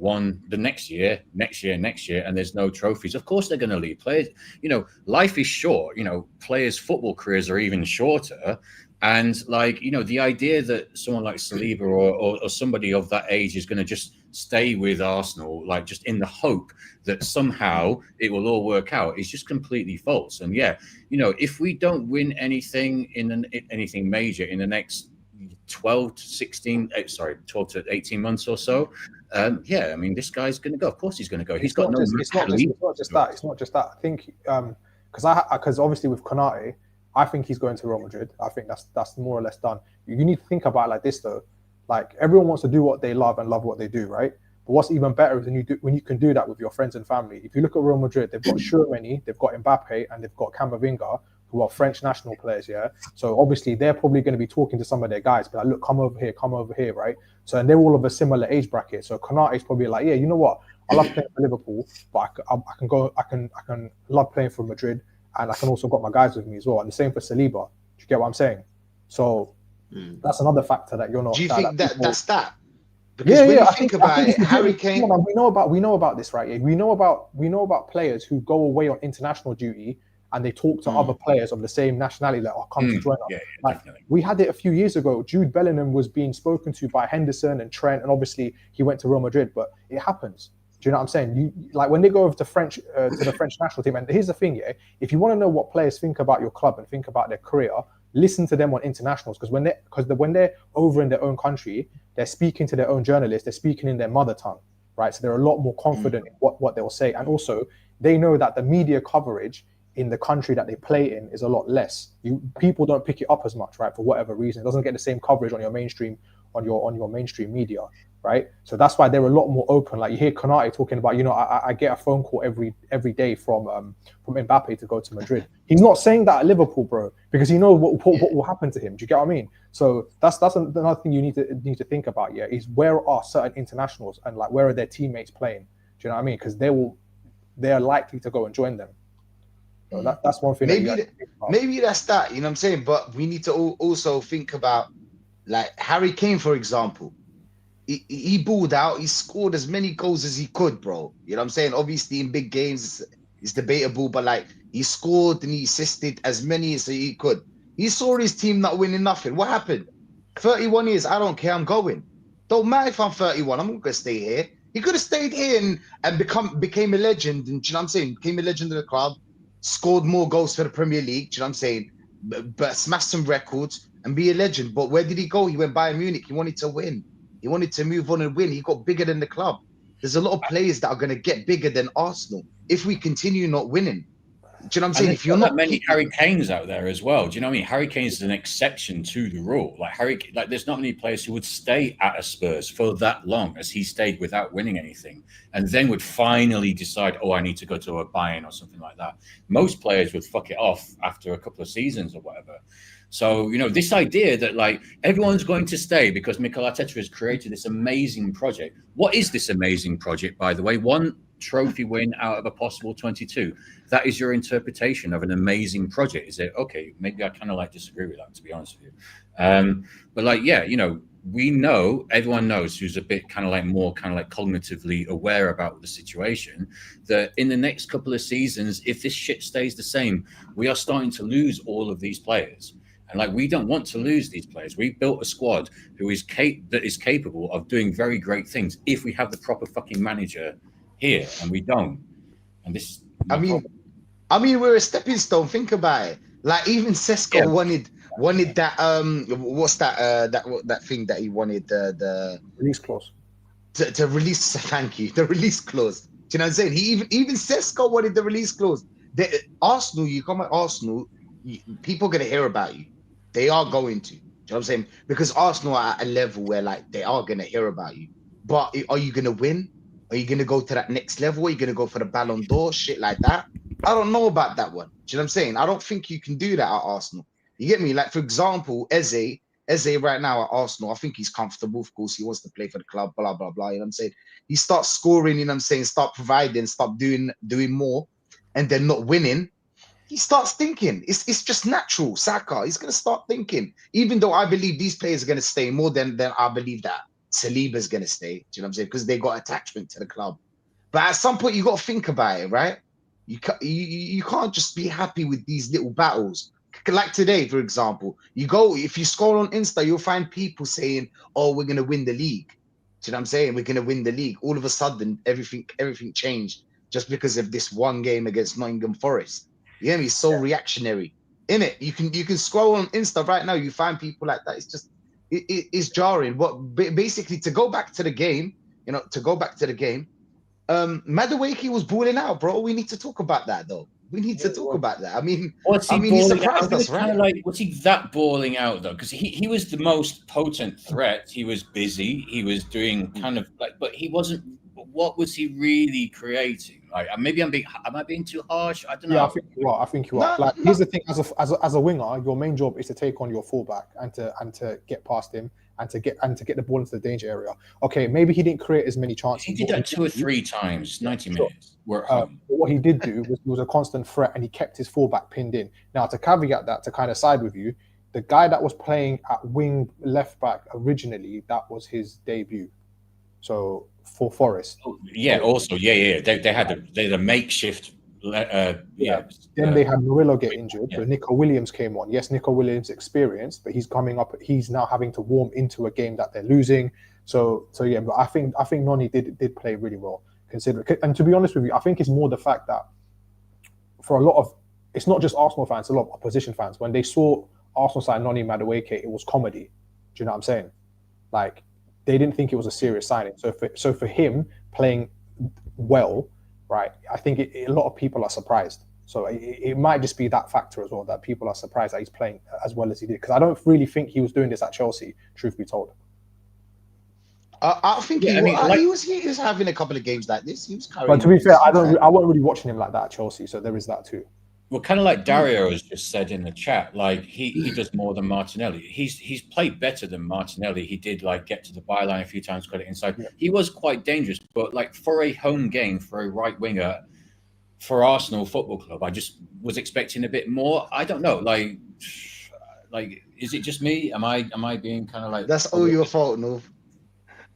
the next year, and there's no trophies, of course they're going to leave. Players, you know, life is short. You know, players' football careers are even shorter. And, like, you know, the idea that someone like Saliba or somebody of that age is going to just stay with Arsenal, like, just in the hope that somehow it will all work out, is just completely false. And yeah, you know, if we don't win anything anything major in the next 12 to 18 months or so, yeah, I mean, this guy's going to go. Of course he's going to go. It's not just that. I think because obviously with Konate, I think he's going to Real Madrid. I think that's more or less done. You need to think about it like this, though. Like, everyone wants to do what they love and love what they do, right? But what's even better is when you can do that with your friends and family. If you look at Real Madrid, they've got Tchouaméni, they've got Mbappe, and they've got Camavinga, who are French national players, yeah? So obviously they're probably going to be talking to some of their guys, but like, look, come over here, right? So, and they're all of a similar age bracket. So Konate's probably like, yeah, you know what? I love playing for Liverpool, but I can love playing for Madrid, and I can also got my guys with me as well. And the same for Saliba. Do you get what I'm saying? So that's another factor that you're not. Do you think that's that? Because when you think about it, Harry Kane. We know about this, right? Yeah, we know about players who go away on international duty and they talk to other players of the same nationality that come to join us. Yeah, like, we had it a few years ago. Jude Bellingham was being spoken to by Henderson and Trent, and obviously he went to Real Madrid. But it happens. Do you know what I'm saying? Like, when they go over to the French national team, and here's the thing, yeah, if you want to know what players think about your club and think about their career, listen to them on internationals, because when they're over in their own country, they're speaking to their own journalists, they're speaking in their mother tongue, right? So they're a lot more confident in what they'll say, and also they know that the media coverage in the country that they play in is a lot less. People don't pick it up as much, right? For whatever reason, it doesn't get the same coverage on your mainstream media. right? So that's why they're a lot more open. Like you hear Konate talking about, I get a phone call every day from Mbappe to go to Madrid. He's not saying that at Liverpool, bro, because he knows what will happen to him. Do you get what I mean? So that's another thing you need to think about. Yeah, is where are certain internationals and like where are their teammates playing? Do you know what I mean? Because they are likely to go and join them. So that's one thing. Maybe that's that. You know what I'm saying? But we need to also think about like Harry Kane, for example. He balled out. He scored as many goals as he could, bro. You know what I'm saying? Obviously, in big games, it's debatable, but like he scored and he assisted as many as he could. He saw his team not winning nothing. What happened? 31 years. I don't care. I'm going. Don't matter if I'm 31. I'm not gonna stay here. He could have stayed here and became a legend. And you know what I'm saying? Became a legend of the club. Scored more goals for the Premier League. You know what I'm saying? But smashed some records and be a legend. But where did he go? He went Bayern Munich. He wanted to win. He wanted to move on and win. He got bigger than the club. There's a lot of players that are going to get bigger than Arsenal if we continue not winning. Do you know what I'm saying? If you're not many Harry Kanes out there as well. Do you know what I mean? Harry Kane is an exception to the rule. Like there's not many players who would stay at a Spurs for that long as he stayed without winning anything, and then would finally decide, oh, I need to go to a Bayern or something like that. Most players would fuck it off after a couple of seasons or whatever. So, this idea that like everyone's going to stay because Mikel Arteta has created this amazing project. What is this amazing project, by the way? One trophy win out of a possible 22. That is your interpretation of an amazing project. Is it okay? Maybe I kind of like disagree with that, to be honest with you. But like, yeah, we know, everyone knows who's a bit kind of like more kind of like cognitively aware about the situation, that in the next couple of seasons, if this shit stays the same, we are starting to lose all of these players. And like, we don't want to lose these players. We built a squad who is that is capable of doing very great things if we have the proper fucking manager here, and we don't. And this, I mean, we're a stepping stone. Think about it. Like even Sesko wanted that. What's that? That thing that he wanted the release clause to release. Thank you. The release clause. Do you know what I'm saying? He even Sesko wanted the release clause. Arsenal, you come at Arsenal, people are gonna hear about you. They are going to. Do you know what I'm saying? Because Arsenal are at a level where like they are gonna hear about you. But are you gonna win? Are you gonna go to that next level? Are you gonna go for the Ballon d'Or? Shit like that. I don't know about that one. Do you know what I'm saying? I don't think you can do that at Arsenal. You get me? Like for example, Eze right now at Arsenal, I think he's comfortable. Of course, he wants to play for the club. Blah blah blah. You know what I'm saying? He starts scoring. You know what I'm saying? Start providing. Stop doing more, and then not winning. He starts thinking. It's just natural. Saka, he's going to start thinking. Even though I believe these players are going to stay more than I believe that Saliba's going to stay. Do you know what I'm saying? Because they got attachment to the club. But at some point, you got to think about it, right? You can't just be happy with these little battles. Like today, for example, if you scroll on Insta, you'll find people saying, "Oh, we're going to win the league." Do you know what I'm saying? We're going to win the league. All of a sudden, everything changed just because of this one game against Nottingham Forest. You hear me? So reactionary, innit? You can scroll on Insta right now. You find people like that. It's just it's jarring. What basically to go back to the game, Madueke was balling out, bro. We need to talk about that though. We need to talk about that. I mean, he surprised us, right? Was he that balling out though? Because he was the most potent threat. He was busy. He was doing kind of like, but he wasn't. What was he really creating? Like, maybe am I being too harsh? I don't know. Yeah, I think you are. Here's the thing: as a winger, your main job is to take on your fullback and to get past him and to get the ball into the danger area. Okay, maybe he didn't create as many chances. He did that 2 or 3 times, 90 minutes. We're at home. But what he did do was he was a constant threat and he kept his fullback pinned in. Now, to caveat that, to kind of side with you, the guy that was playing at wing left back originally, that was his debut. So for Forest. They had a makeshift. Then they had Murillo get injured, so Nico Williams came on. Yes, Nico Williams experienced, but he's coming up. He's now having to warm into a game that they're losing. So yeah, but I think Noni did play really well. And to be honest with you, I think it's more the fact that for a lot of, it's not just Arsenal fans, a lot of opposition fans, when they saw Arsenal sign Noni Madueke, it was comedy. Do you know what I'm saying? Like, they didn't think it was a serious signing. So for him playing well, right, I think a lot of people are surprised. So it might just be that factor as well, that people are surprised that he's playing as well as he did. Because I don't really think he was doing this at Chelsea, truth be told. I think Yeah, I mean, he was having a couple of games like this. He was carrying. But to be fair, I wasn't really watching him like that at Chelsea, so there is that too. well, kind of like Dario has just said in the chat, like he does more than Martinelli. He's played better than Martinelli. He did like get to the byline a few times, got it inside. Yeah. He was quite dangerous, but like for a home game for a right winger for Arsenal Football Club, I just was expecting a bit more. I don't know, like is it just me? Am I being kind of like That's all your fault, no?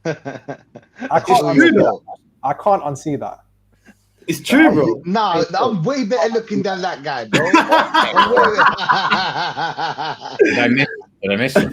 I can't unsee that. It's true, bro. Nah, I'm way better looking than that guy, bro. Did I miss it?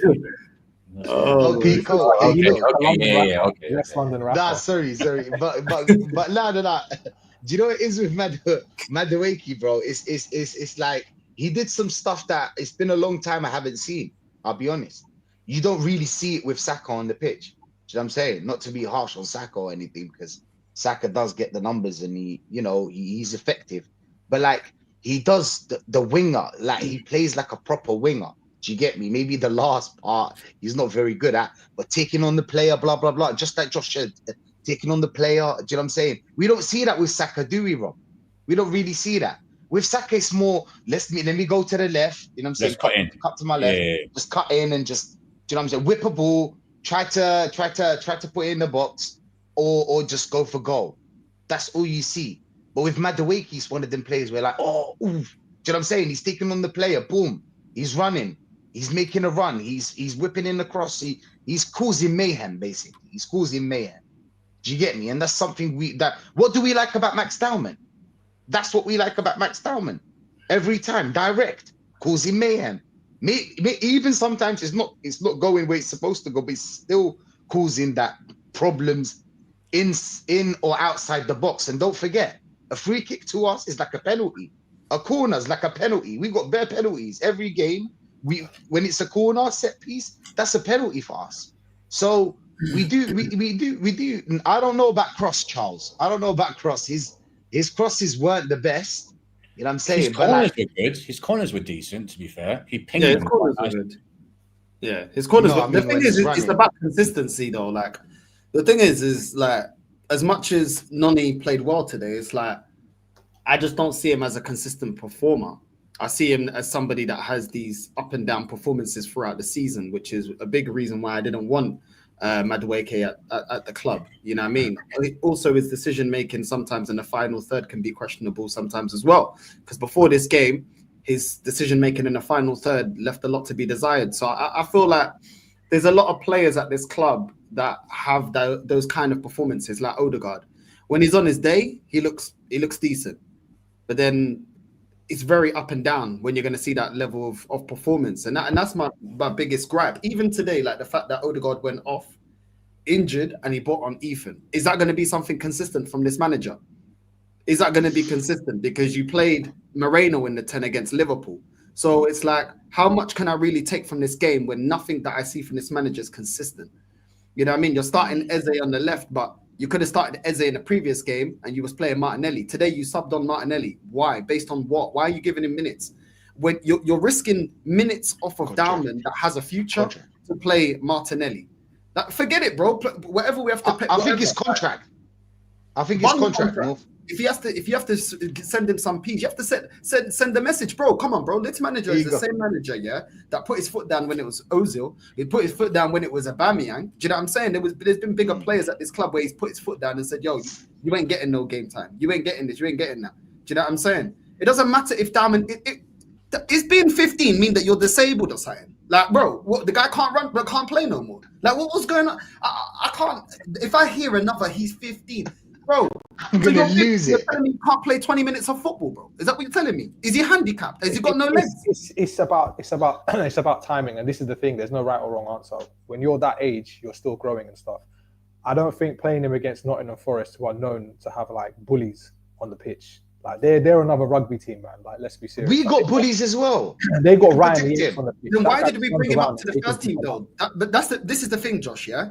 Oh, Okay, cool. Okay. Yes, London rapper. Nah, sorry. But no. Do you know what it is with Madueke, bro? It's like he did some stuff that it's been a long time I haven't seen. I'll be honest. You don't really see it with Saka on the pitch. Do you know what I'm saying? Not to be harsh on Saka or anything, because Saka does get the numbers and he's effective. But like he does the winger, like he plays like a proper winger. Do you get me? Maybe the last part he's not very good at, but taking on the player, blah, blah, blah. Just like Josh said, taking on the player. Do you know what I'm saying? We don't see that with Saka, do we, Rob? We don't really see that. With Saka, it's more, let me go to the left. You know what I'm saying? Cut to my left. Yeah. Just cut in and just, do you know what I'm saying? Whip a ball, try to put it in the box, or just go for goal. That's all you see. But with Madueke, he's one of them players where like, do you know what I'm saying? He's taking on the player, boom, he's running, he's making a run, he's whipping in the cross, he's causing mayhem, basically. He's causing mayhem. Do you get me? And that's something what do we like about Max Dowman? That's what we like about Max Dowman. Every time, direct, causing mayhem. Even sometimes it's not going where it's supposed to go, but it's still causing that problems in or outside the box. And don't forget, a free kick to us is like a penalty. A corner is like a penalty. We've got bare penalties every game. When it's a corner set piece, that's a penalty for us. So we do. I don't know about Cross, Charles. I don't know about Cross. His crosses weren't the best. You know what I'm saying? His corners were good. His corners were decent, to be fair. He pinged his corners were good. Yeah, his corners. No, the thing is, it's about consistency, though. Like the thing is like as much as Noni played well today, it's like I just don't see him as a consistent performer. I see him as somebody that has these up and down performances throughout the season, which is a big reason why I didn't want Madueke at the club. You know what I mean? Also, his decision making sometimes in the final third can be questionable sometimes as well. Because before this game, his decision making in the final third left a lot to be desired. So I feel like there's a lot of players at this club that have those kind of performances, like Odegaard. When he's on his day, he looks decent, but then it's very up and down when you're going to see that level of performance, and that's my biggest gripe. Even today, like the fact that Odegaard went off injured and he brought on Ethan, is that going to be something consistent from this manager? Is that going to be consistent? Because you played Moreno in the 10 against Liverpool. So it's like, how much can I really take from this game when nothing that I see from this manager is consistent? You know what I mean? You're starting Eze on the left, but you could have started Eze in the previous game and you was playing Martinelli. Today you subbed on Martinelli. Why? Based on what? Why are you giving him minutes? When you're risking minutes off of Dowman that has a future to play Martinelli. Forget it, bro. Whatever we have to pay. I think it's contract. I think it's contract. If you have to send him some peas, you have to send the message, bro. Come on, bro. This manager is the same manager, yeah, that put his foot down when it was Ozil. He put his foot down when it was Aubameyang. Do you know what I'm saying? There's been bigger players at this club where he's put his foot down and said, "Yo, you ain't getting no game time. You ain't getting this. You ain't getting that." Do you know what I'm saying? It doesn't matter if Dowman. Is being 15 mean that you're disabled or something? Like, bro, what, the guy can't run, but can't play no more. Like, what's going on? I can't. If I hear another, he's 15. Bro, I'm gonna lose it. You're telling me you can't play 20 minutes of football, bro? Is that what you're telling me? Is he handicapped? Has he got no legs? It's about timing, and this is the thing. There's no right or wrong answer. When you're that age, you're still growing and stuff. I don't think playing him against Nottingham Forest, who are known to have like bullies on the pitch, like they're another rugby team, man. Like, let's be serious. We got bullies as well. They got Ryan Yates on the pitch. Then why did we bring him up to the first team though? This is the thing, Josh. Yeah,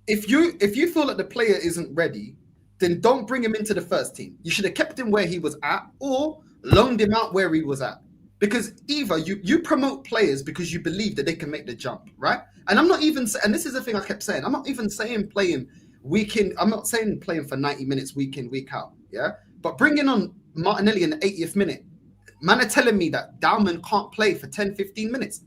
if you feel that the player isn't ready, then don't bring him into the first team. You should have kept him where he was at or loaned him out where he was at. Because either you promote players because you believe that they can make the jump, right? And I'm not even, and this is the thing I kept saying, I'm not even saying playing week in, I'm not saying playing for 90 minutes week in, week out, yeah? But bringing on Martinelli in the 80th minute, man are telling me that Dalman can't play for 10, 15 minutes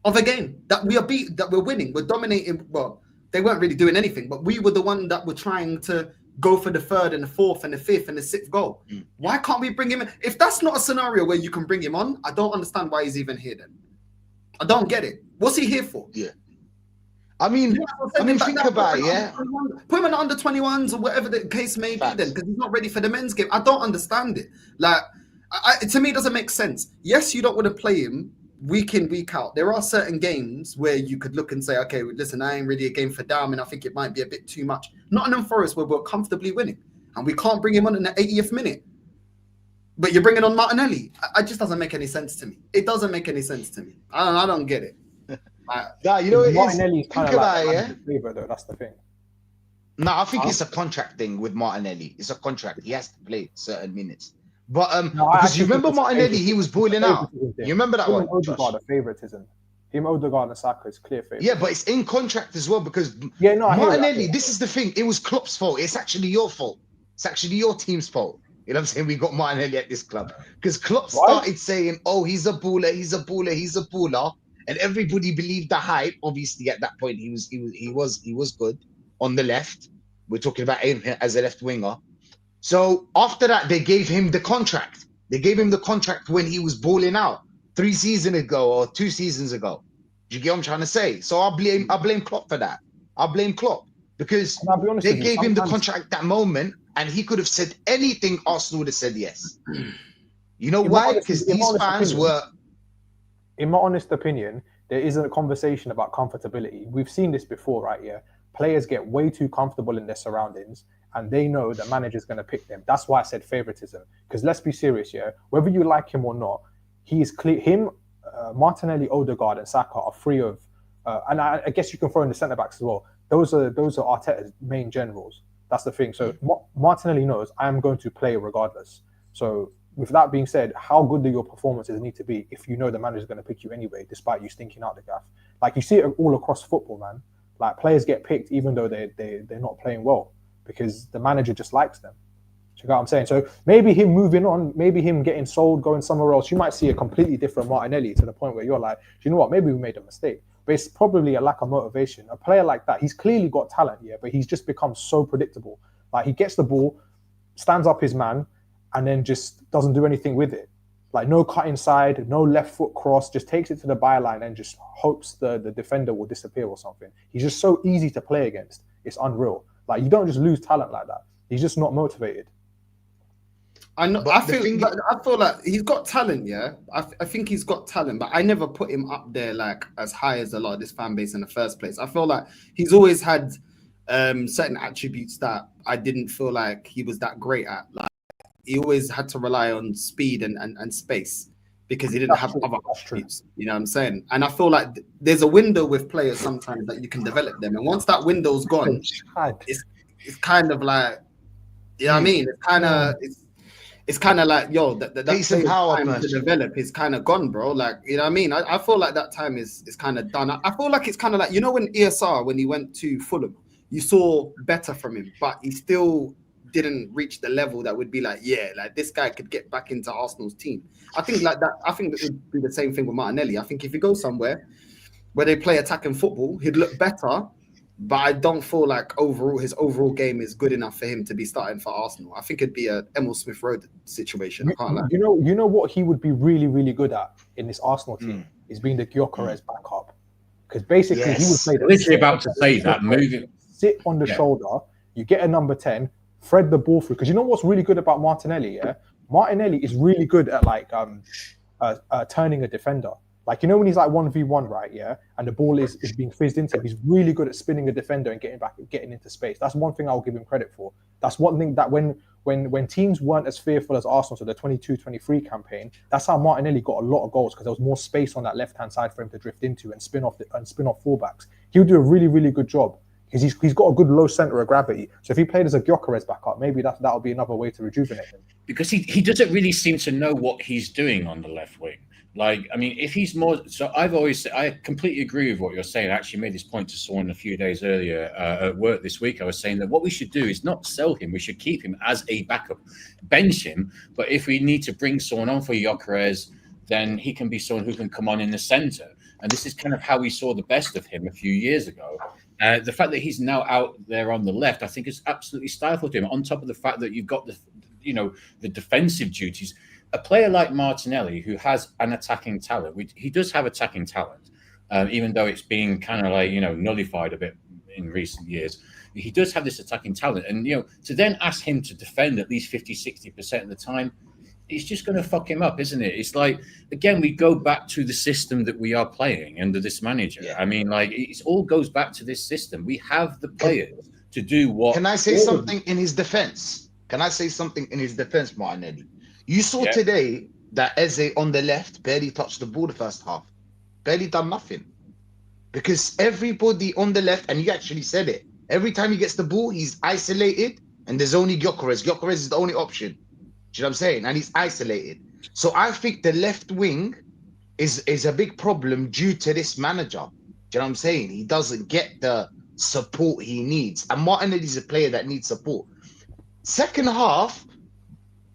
of a game, that we're winning, we're dominating. Well, they weren't really doing anything, but we were the one that were trying to go for the third and the fourth and the fifth and the sixth goal. Why can't we bring him in? If that's not a scenario where you can bring him on, I don't understand why he's even here then. I don't get it. What's he here for? Yeah. I mean, think about it, yeah. Put him in the under 21s or whatever the case may be then, because he's not ready for the men's game. I don't understand it. Like, to me, it doesn't make sense. Yes, you don't want to play him week in, week out. There are certain games where you could look and say, okay, listen, I ain't really a game for Dalman. I think it might be a bit too much. Nottingham Forest, where we're comfortably winning, and we can't bring him on in the 80th minute. But you're bringing on Martinelli. It just doesn't make any sense to me. It doesn't make any sense to me. I don't get it. You know, Martinelli's kind of like yeah? favorite though. That's the thing. No, I think it's a contract thing with Martinelli. It's a contract. He has to play certain minutes. But because you remember Martinelli, he was boiling out. You remember that one? Odegaard, a favoritism. Him, Odegaard, and Saka is clear favorite. Yeah, but it's in contract as well because Martinelli. This is the thing. It was Klopp's fault. It's actually your fault. It's actually your team's fault. You know what I'm saying? We got Martinelli at this club because Klopp started saying, "Oh, he's a baller. He's a baller. He's a baller." And everybody believed the hype. Obviously, at that point, he was good on the left. We're talking about him as a left winger. So after that, they gave him the contract. They gave him the contract when he was balling out 3 seasons ago or 2 seasons ago. Do you get what I'm trying to say? So I blame Klopp for that. I blame Klopp because they gave him the contract at that moment, and he could have said anything. Arsenal would have said yes. You know why? Because these fans were. In my honest opinion, there isn't a conversation about comfortability. We've seen this before, right? Yeah, players get way too comfortable in their surroundings, and they know the manager's going to pick them. That's why I said favoritism. Because let's be serious, yeah. Whether you like him or not, he is clear. Him, Martinelli, Odegaard, and Saka are free of, and I guess you can throw in the centre backs as well. Those are Arteta's main generals. That's the thing. So Martinelli knows I am going to play regardless. So with that being said, how good do your performances need to be if you know the manager's going to pick you anyway, despite you stinking out the gaff? Like you see it all across football, man. Like players get picked even though they're not playing well because the manager just likes them. Do you know what I'm saying? So maybe him moving on, maybe him getting sold, going somewhere else, you might see a completely different Martinelli to the point where you're like, do you know what? Maybe we made a mistake. But it's probably a lack of motivation. A player like that, he's clearly got talent, yeah, but he's just become so predictable. Like he gets the ball, stands up his man, and then just doesn't do anything with it. Like no cut inside, no left foot cross, just takes it to the byline and just hopes the defender will disappear or something. He's just so easy to play against. It's unreal. Like you don't just lose talent like that. He's just not motivated. I know. I feel like he's got talent. Yeah, I think he's got talent, but I never put him up there like as high as a lot of this fan base in the first place. I feel like he's always had certain attributes that I didn't feel like he was that great at. Like he always had to rely on speed and space because he didn't have other attributes. You know what I'm saying? And I feel like there's a window with players sometimes that you can develop them, and once that window's gone, it's kind of like, you know what I mean? It's kind of like, yo, that time to develop is kind of gone, bro. Like, you know what I mean? I feel like that time is kind of done. I feel like it's kind of like, you know, when ESR, when he went to Fulham, you saw better from him, but he still didn't reach the level that would be like, yeah, like this guy could get back into Arsenal's team. I think like that. I think it would be the same thing with Martinelli. I think if he goes somewhere where they play attacking football, he'd look better. But I don't feel like his overall game is good enough for him to be starting for Arsenal. I think it'd be a Emil Smith Rowe situation. I can't lie. You know what he would be really, really good at in this Arsenal team is being the Gyökeres backup. Because basically he would play literally about to say that, moving, sit on the shoulder, you get a number 10, thread the ball through. Because you know what's really good about Martinelli, yeah? Martinelli is really good at like turning a defender. Like, you know, when he's like 1v1, right? Yeah. And the ball is being fizzed into him. He's really good at spinning a defender and getting into space. That's one thing I'll give him credit for. That's one thing that when teams weren't as fearful as Arsenal, so the 22-23 campaign, that's how Martinelli got a lot of goals because there was more space on that left-hand side for him to drift into and spin off fullbacks. He'll do a really, really good job because he's got a good low center of gravity. So if he played as a Gyökeres backup, maybe that'll be another way to rejuvenate him. Because he doesn't really seem to know what he's doing on the left wing. Like, I mean, if he's more, so I've always said, I completely agree with what you're saying. I actually made this point to someone a few days earlier at work this week. I was saying that what we should do is not sell him. We should keep him as a backup, bench him. But if we need to bring someone on for Gyökeres, then he can be someone who can come on in the center. And this is kind of how we saw the best of him a few years ago. The fact that he's now out there on the left, I think has absolutely stifled him. On top of the fact that you've got the defensive duties. A player like Martinelli, who has an attacking talent, he does have attacking talent, even though it's been kind of like, nullified a bit in recent years. He does have this attacking talent. And, to then ask him to defend at least 50, 60% of the time, it's just going to fuck him up, isn't it? It's like, again, we go back to the system that we are playing under this manager. Yeah. I mean, like, it all goes back to this system. We have the players to do what... Can I say something in his defense? Martinelli? You saw today that Eze on the left barely touched the ball the first half. Barely done nothing. Because everybody on the left, and you actually said it, every time he gets the ball, he's isolated, and there's only Gyökeres. Gyökeres is the only option. Do you know what I'm saying? And he's isolated. So I think the left wing is a big problem due to this manager. Do you know what I'm saying? He doesn't get the support he needs. And Martinelli's a player that needs support. Second half,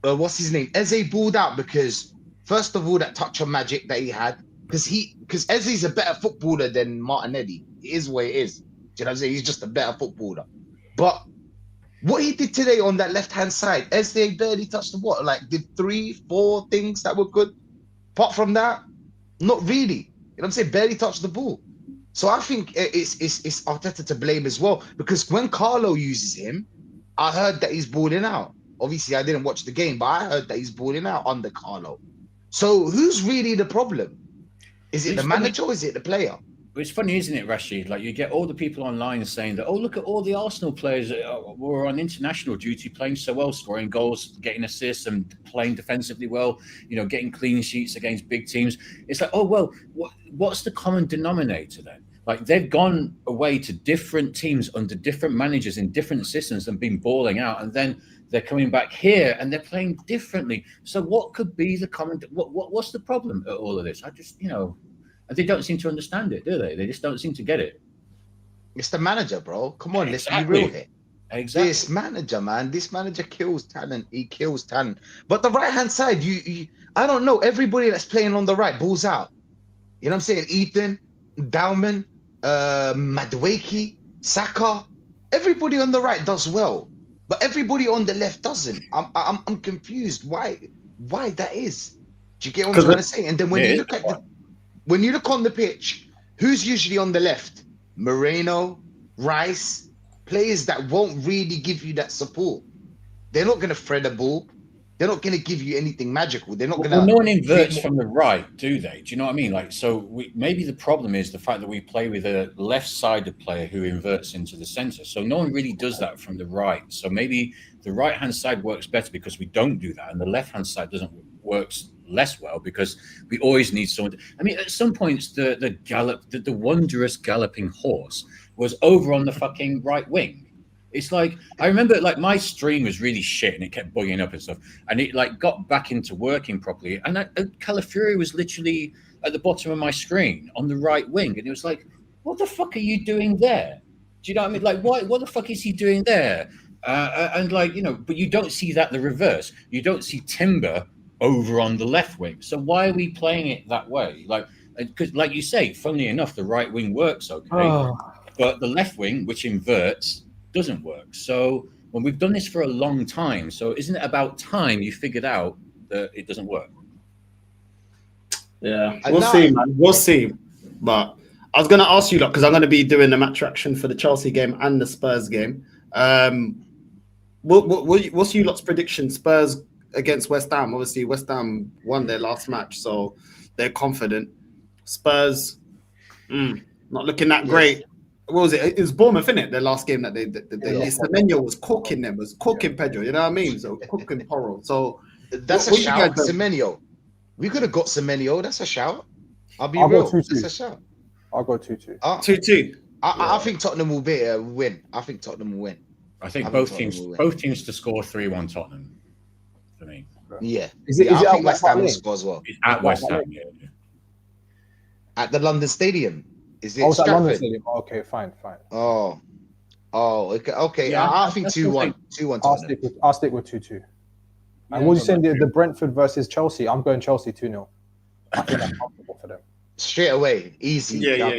what's his name? Eze balled out because, first of all, that touch of magic that he had, because Eze's a better footballer than Martinelli. It is what it is. Do you know what I'm saying? He's just a better footballer. But what he did today on that left-hand side, Eze barely touched the ball. Like, did 3-4 things that were good. Apart from that, not really. You know what I'm saying? Barely touched the ball. So I think it's Arteta to blame as well. Because when Carlo uses him, I heard that he's balling out. Obviously, I didn't watch the game, but I heard that he's balling out under Carlo. So who's really the problem? Is it the manager or is it the player? It's funny, isn't it, Rashid? Like, you get all the people online saying that, oh, look at all the Arsenal players that were on international duty playing so well, scoring goals, getting assists and playing defensively well, getting clean sheets against big teams. It's like, oh, well, what's the common denominator then? Like, they've gone away to different teams under different managers in different systems and been balling out, and then they're coming back here and they're playing differently. So what could be the common... What's the problem at all of this? I just, they don't seem to understand it, do they? They just don't seem to get it. It's the manager, bro. Come on, let's be real here. Exactly. This manager, man. This manager kills talent. He kills talent. But the right-hand side, I don't know. Everybody that's playing on the right balls out. You know what I'm saying? Ethan, Dowman, Madueke, Saka. Everybody on the right does well. But everybody on the left doesn't. I'm confused why that is. Do you get what I'm trying to say? And then when you look on the pitch, who's usually on the left? Moreno, Rice, players that won't really give you that support. They're not going to thread a ball. They're not going to give you anything magical. They're not going to. Well, no one inverts from the right, do they? Do you know what I mean? Like, so maybe the problem is the fact that we play with a left-sided player who inverts into the center. So no one really does that from the right. So maybe the right-hand side works better because we don't do that, and the left-hand side works less well because we always need someone. I mean, at some points, the wondrous galloping horse was over on the fucking right wing. It's like, I remember, like, my stream was really shit and it kept bugging up and stuff, and it like got back into working properly, and Calafiori was literally at the bottom of my screen on the right wing, and it was like, what the fuck are you doing there? Do you know what I mean? Like, what the fuck is he doing there? And like, but you don't see that the reverse. You don't see Timber over on the left wing. So why are we playing it that way? Like, because like you say, funnily enough, the right wing works okay, but the left wing, which inverts, doesn't work. So when we've done this for a long time, so isn't it about time you figured out that it doesn't work? Yeah, we'll see, man. We'll see. But I was going to ask you, because I'm going to be doing the match reaction for the Chelsea game and the Spurs game. What's you lot's prediction? Spurs against West Ham. Obviously, West Ham won their last match, so they're confident. Spurs, not looking that great. What was it? It was Bournemouth, innit? Their last game that they Semenyo was cooking them, was cooking Pedro. You know what I mean? So cooking Porro. So that's a shout. Semenyo. We could have got Semenyo. That's a shout. I'll real. That's a shout. I'll go 2-2. 2-2. I think Tottenham will win. I think Tottenham will win. I think both teams to score 3-1 Tottenham for me. Yeah. Is it I think West Ham will score as well. It's at West Ham. Yeah. at the London Stadium. Is it Oh, was that London Stratford? Stadium? Okay, fine. Oh, okay. Okay. Yeah, I think I still 2-1. think- 2-1 I'll Tottenham. stick with 2-2. Yeah, And what you I'm saying? like- The Brentford versus Chelsea. I'm going Chelsea 2-0. I think that's comfortable for them. Straight away. Easy. Yeah.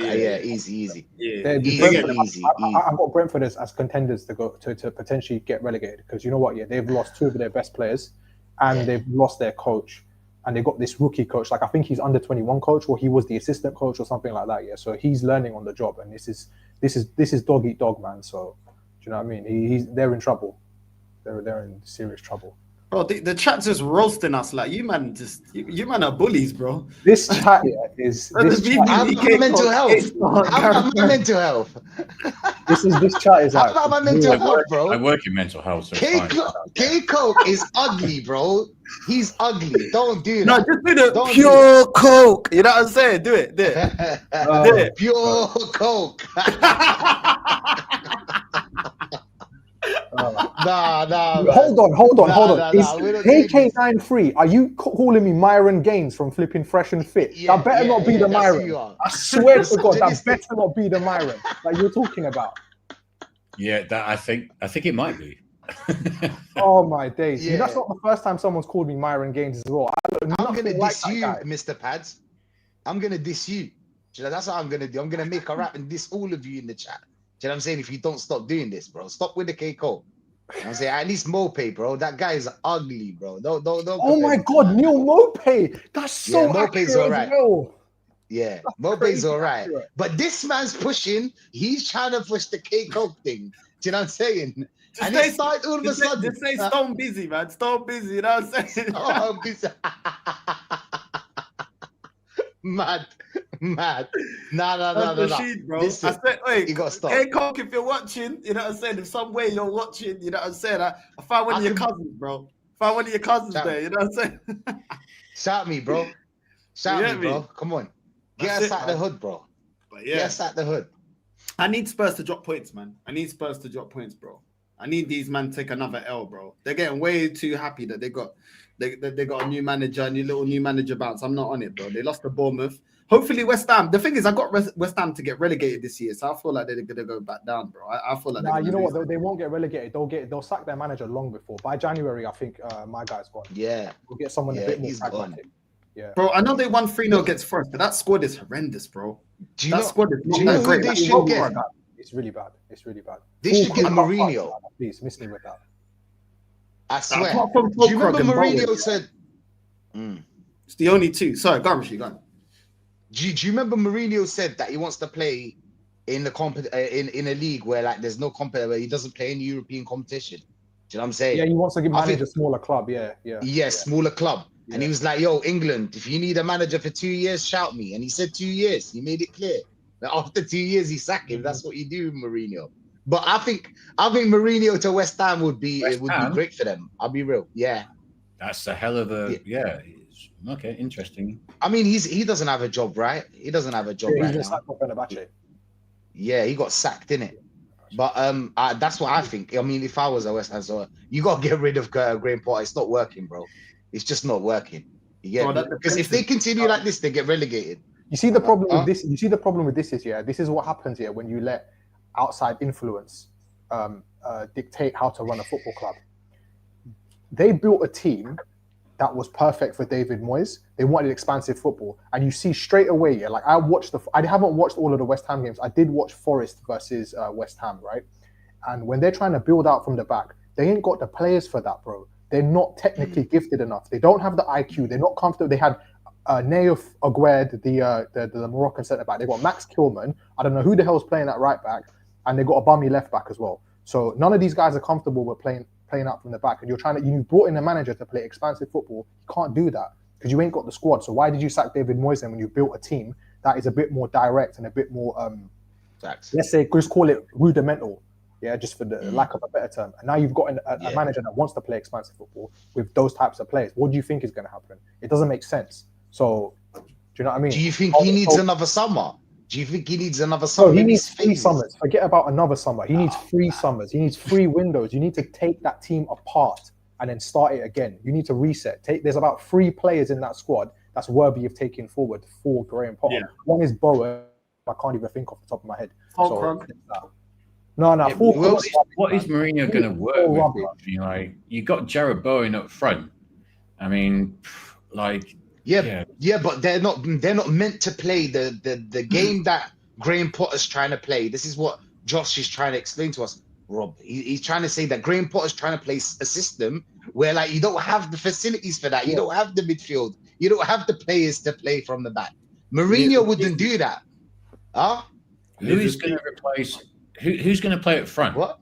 Easy. Yeah. Easy, Brentford, easy. I've got Brentford as contenders to go to potentially get relegated because you know what? Yeah, they've lost 2 of their best players, and they've lost their coach, and they got this rookie coach. Like I think he's under 21 coach, or he was the assistant coach or something like that. Yeah, so he's learning on the job, and this is dog eat dog, man. So do you know what I mean? They're in trouble. They're in serious trouble. Bro, the chat's just roasting us. Like you man, you man are bullies, bro. This chat is this chat, How about my mental health? How about my mental health? this chat is How like about my mental health, I bro? work in mental health, so it's fine. K-Coke is ugly, bro. He's ugly. Don't do No, that. just do the Don't pure coke. You know what I'm saying? Do it. Pure Coke. Nah. Hold on. Nah, Is we're not doing this. AK93? Are you calling me Myron Gaines from flipping Fresh and Fit? That better not be the that's who Myron. you are. I swear to God, that Misogynistic. better not be the Myron that you're talking about. Yeah, that I think it might be. Oh my days! Yeah. That's not the first time someone's called me Myron Gaines as well. I'm gonna like diss that you, guy. Mr. Pads. I'm gonna diss you. Do you know, that's what I'm gonna do. I'm gonna make a rap and diss all of you in the chat. Do you know what I'm saying? If you don't stop doing this, bro, stop with the K-Cole. You know what I'm saying, at least Mope, bro. That guy is ugly, bro. Don't. Oh my God, Neil Mope. That's so Mope's accurate alright. as well. Yeah, Mope's crazy all right. accurate. But this man's pushing, he's trying to push the K-Coke thing. Do you know what I'm saying? And it started all of a sudden. Just say Stone busy, man. Stone busy. You know what I'm saying? Oh, mad. Nah. That's Rashid, bro. Listen, I said, wait, you gotta stop. Hey, Coke, if you're watching, you know what I'm saying? If some way you're watching, you know what I'm saying? I found one of your cousins, bro. Found one of your cousins there, you know what I'm saying? Shout me, bro. Shout me, bro. Come on. Get us out the hood, bro. But yeah. Get us out the hood. I need Spurs to drop points, man. I need Spurs to drop points, bro. I need these man to take another L, bro. They're getting way too happy that they got a new manager, a new manager bounce. I'm not on it, bro. They lost to Bournemouth. Hopefully West Ham. The thing is, I got West Ham to get relegated this year, so I feel like they're gonna go back down, bro. I feel like you know what? They won't get relegated. They'll sack their manager long before. By January, I think my guy's gone. Yeah. We'll get someone a bit more he's pragmatic. gone. Yeah. Bro, I know they won 3-0 against Forest, but that squad is horrendous, bro. Squad is do you know who they should get? It's really bad. They should get Mourinho. Please, miss me with that. I swear. Do you remember Mourinho said? It's the only two. Sorry, go on, Rashid, go on. Do you remember Mourinho said that he wants to play in the in a league where like there's no where he doesn't play any European competition? Do you know what I'm saying? Yeah, he wants to manage a smaller club. Yeah, smaller club. Yeah. And he was like, "Yo, England, if you need a manager for 2 years, shout me." And he said 2 years. He made it clear that after 2 years, he sacked him. That's what you do, Mourinho. But I think Mourinho to West Ham would be great for them. I'll be real. Yeah, that's a hell of a Okay, interesting. I mean, he doesn't have a job, right? He doesn't have a job right now. Yeah, he got sacked, didn't it? But that's what I think. I mean, if I was a West Ham, so you got to get rid of Graham Potter. It's not working, bro. It's just not working. You get because if they continue like this, they get relegated. You see the problem with this. You see the problem with this is this is what happens here when you let outside influence dictate how to run a football club. They built a team that was perfect for David Moyes. They wanted expansive football, and you see straight away. Like I haven't watched all of the West Ham games. I did watch Forest versus West Ham, right? And when they're trying to build out from the back, they ain't got the players for that, bro. They're not technically gifted enough. They don't have the IQ. They're not comfortable. They had Naif Aguerd, the Moroccan centre back. They got Max Kilman. I don't know who the hell's playing at right back, and they got a bummy left back as well. So none of these guys are comfortable with playing out from the back. And you brought in a manager to play expansive football. You can't do that because you ain't got the squad. So why did you sack David Moyes then when you built a team that is a bit more direct and a bit more let's say just call it rudimental? Yeah, just for the lack of a better term. And now you've got a manager that wants to play expansive football with those types of players. What do you think is going to happen? It doesn't make sense. So, do you know what I mean? Do you think he needs another summer? Do you think he needs another summer? No, he needs 3 summers. Forget about another summer. He needs 3 summers. He needs 3 windows. You need to take that team apart and then start it again. You need to reset. There's about 3 players in that squad that's worthy of taking forward for Graham Potter. Yeah. One is Bowen. I can't even think off the top of my head. Fulkrug. No, Yeah, Fulkrug. what is Mourinho going to work with? I mean, like, you got Jared Bowen up front. I mean, like, yeah, but they're not meant to play the game that Graham Potter's trying to play. This is what Josh is trying to explain to us, Rob. He's trying to say that Graham Potter's trying to play a system where, like, you don't have the facilities for that. You don't have the midfield. You don't have the players to play from the back. Mourinho wouldn't do that. Huh? Who's going to replace? Who's going to play up front? What?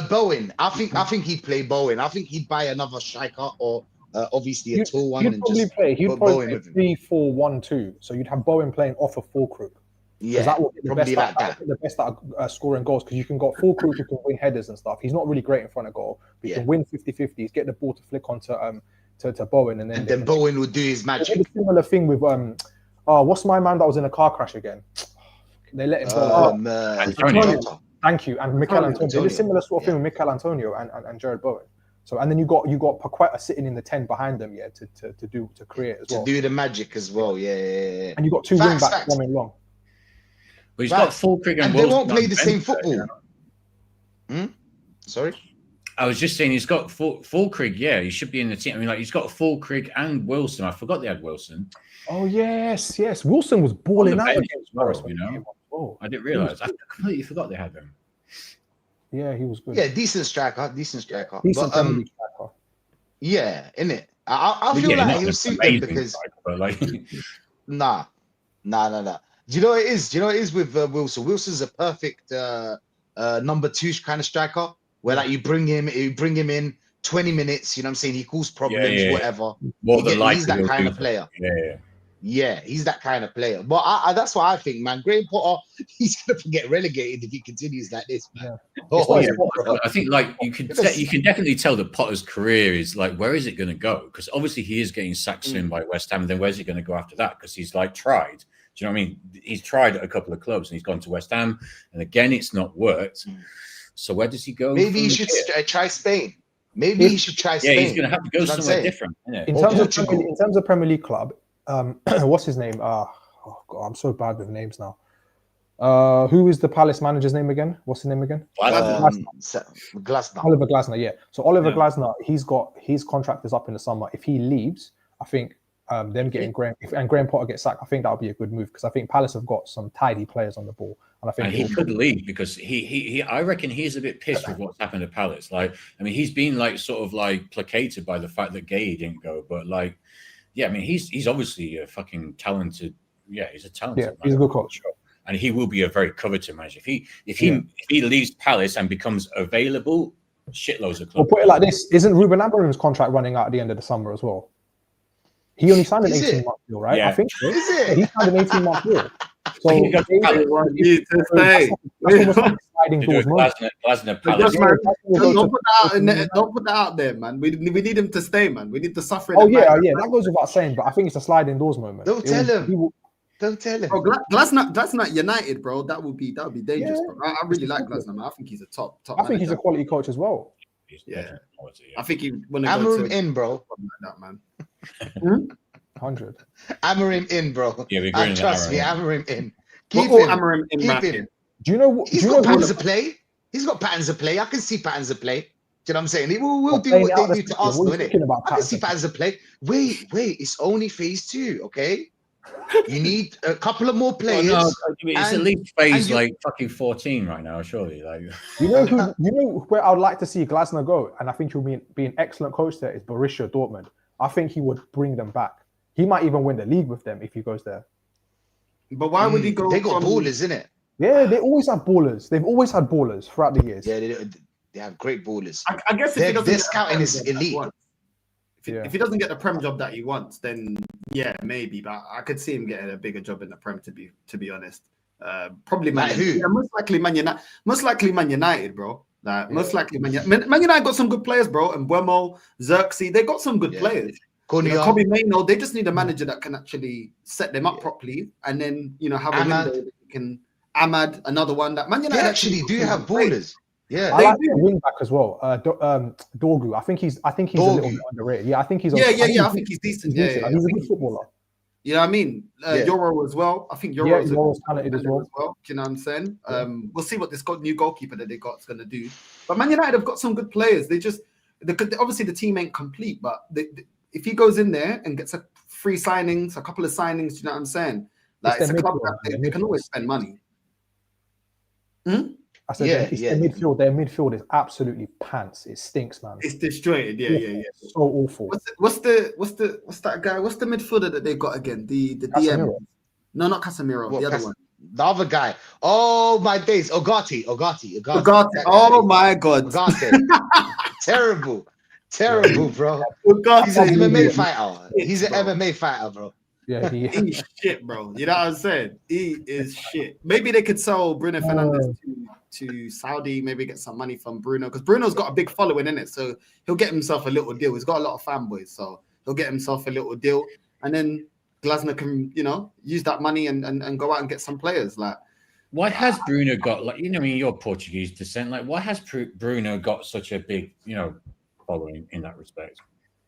Bowen. I think he'd play Bowen. I think he'd buy another striker or obviously a tall one. He'd probably play 3-4-1-2. So you'd have Bowen playing off of Fulkrug. Yeah, that would be probably like that. The best at scoring goals, because you can got Fulkrug who can win headers and stuff. He's not really great in front of goal, but he can win 50-50s, get the ball to flick onto to Bowen, and then Bowen would do his magic. A similar thing with what's my man that was in a car crash again? They let him go. Antonio. Thank you. And Mikel Antonio. It's a similar sort of thing with Mikel Antonio and Jared Bowen. So, and then you got Paqueta sitting in the 10 behind them, to create as well. To do the magic as well, yeah. And you got two wing backs coming long. But he's got Fulkrug and they won't play the same football. Sorry? I was just saying he's got Fulkrug, he should be in the team. I mean, like, he's got Fulkrug and Wilson. I forgot they had Wilson. Oh, yes. Wilson was balling out against Forest, I didn't realise. I completely forgot they had them. Yeah, he was good. Yeah, decent striker. Decent striker. Yeah, innit? I feel like he'll suit them because... Nah. Do you know what it is? With Wilson? Wilson's a perfect number 2 kind of striker, where like you bring him in 20 minutes, you know what I'm saying? He caused problems, whatever. He's that kind of player. Yeah, he's that kind of player. But that's what I think, man. Graham Potter, he's gonna get relegated if he continues like this, man. I think like you can definitely tell that Potter's career is like, where is it going to go? Because obviously he is getting sacked soon by West Ham, and then where's he going to go after that? Because he's like tried. Do you know what I mean? He's tried at a couple of clubs and he's gone to West Ham, and again it's not worked. So where does he go? Maybe he should try Spain. Maybe he should try Spain. Yeah, he's going to have to go somewhere different. In terms of Premier League club, what's his name? Oh God, I'm so bad with names now. Who is the Palace manager's name again? What's his name again? Glasner. Oliver Glasner, yeah. So Oliver Glasner, his contract is up in the summer. If he leaves, I think them getting Graham Potter gets sacked, I think that would be a good move, because I think Palace have got some tidy players on the ball, and I think he could leave because he I reckon he's a bit pissed with what's happened to Palace. Like, I mean, he's been like sort of like placated by the fact that Gay didn't go, but like. Yeah, I mean, he's obviously a fucking talented. Yeah, he's a talented. Yeah, he's a good coach, and he will be a very coveted manager. If he leaves Palace and becomes available, shitloads of clubs. Well, put it like this: isn't Ruben Amorim's contract running out at the end of the summer as well? He only signed an 18-month deal, right? Yeah. I think so. Is it? Yeah, he signed an 18-month deal. So don't put that out there, man. We need him to stay, man. We need to suffer. Oh yeah, that goes without saying. But I think it's a sliding doors moment. Don't tell him. Don't tell him. Bro, Glasner United, bro. That would be dangerous. Yeah. Bro. I really like Glasner, man. I think he's a top. I think he's a quality coach as well. Yeah. I think he want to Amorim in, bro. Like that, man. 100. Amorim in, bro. Yeah, trust me, Amorim in. Keep him. Amorim in, keep him. Do you know what? He's got patterns of play. He's got patterns of play. I can see patterns of play. Do you know what I'm saying? We'll do what they do to Arsenal, innit? I can see patterns of play. Wait, it's only phase 2, okay? You need a couple of more players. It's at least phase like fucking 14 right now, surely. Like, you know where I would like to see Glasner go, and I think he'll be an excellent coach there, is Borussia Dortmund. I think he would bring them back. He might even win the league with them if he goes there. But why would he go? They got ballers, innit? Yeah, they always have ballers. They've always had ballers throughout the years. Yeah, they have great ballers. I guess their scouting is elite. If he doesn't get the Prem job that he wants, then yeah, maybe. But I could see him getting a bigger job in the Prem, to be honest. Probably Man United. Yeah, most likely Man United, bro. Like most likely Man United got some good players, bro. And Buemo, Xerxes, they got some good players. Kobe Maino, they just need a manager that can actually set them up properly, and then have a window that can. Ahmad, another one that Man United actually do have ballers. Yeah. I like the wing back as well. Dorgu. I think he's a little bit underrated. Yeah, I think he's. I think he's decent. He's decent. He's a good footballer. You know what I mean? Euro as well. I think Euro's talented as well. Do you know what I'm saying? We'll see what this new goalkeeper that they got is going to do. But Man United have got some good players. Obviously the team ain't complete, but if he goes in there and gets a couple of signings, you know what I'm saying? Like it's a club that they can always spend money. I said, their midfield. Their midfield is absolutely pants. It stinks, man. It's destroyed. Yeah. So awful. What's that guy? What's the midfielder that they got again? The DM. No, not Casemiro. The other one. The other guy. Oh my days. Ogati. Oh my God. Terrible, bro. He's an MMA fighter. He's an MMA fighter, bro. Yeah, he's shit, bro. You know what I'm saying? He is shit. Maybe they could sell Bruno Fernandes to Saudi. Maybe get some money from Bruno because Bruno's got a big following in it, so he'll get himself a little deal. He's got a lot of fanboys, so he'll get himself a little deal, and then Glasner can, use that money and go out and get some players. Like, why has Bruno got you're Portuguese descent. Like, why has Bruno got such a big, following in that respect?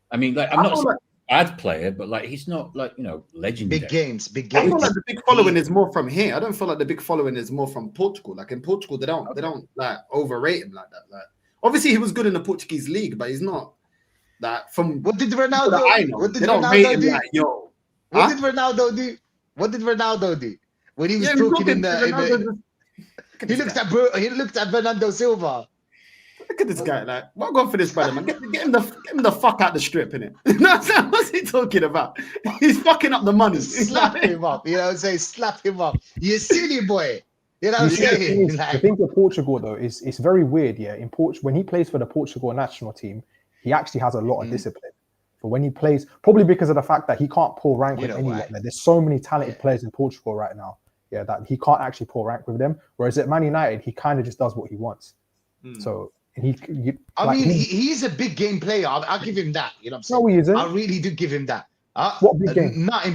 I mean, like, I'm not a bad player, but like, he's not like, legendary. Big games. I feel like the big following is more from here. I don't feel like the big following is more from Portugal. Like in Portugal, they don't like overrate him like that. Like, obviously he was good in the Portuguese league, but he's not that from. What did Ronaldo? What did Ronaldo do? Like, yo. What did Ronaldo do? When he was talking in the he looked at Bernardo Silva. Look at this guy, like, what going for this brother, man? Get him the fuck out the strip, innit? What's he talking about? He's fucking up the money. Slap him up, you know what I'm saying? Slap him up. You silly boy. You know what I'm saying? The thing with Portugal though is it's very weird, yeah. In when he plays for the Portugal national team, he actually has a lot of discipline. But when he plays, probably because of the fact that he can't pull rank with anyone. There's so many talented players in Portugal right now, that he can't actually pull rank with them. Whereas at Man United, he kind of just does what he wants. So he's a big game player. I'll give him that. You know what I'm saying? No, he isn't. I really do give him that. What big game? Not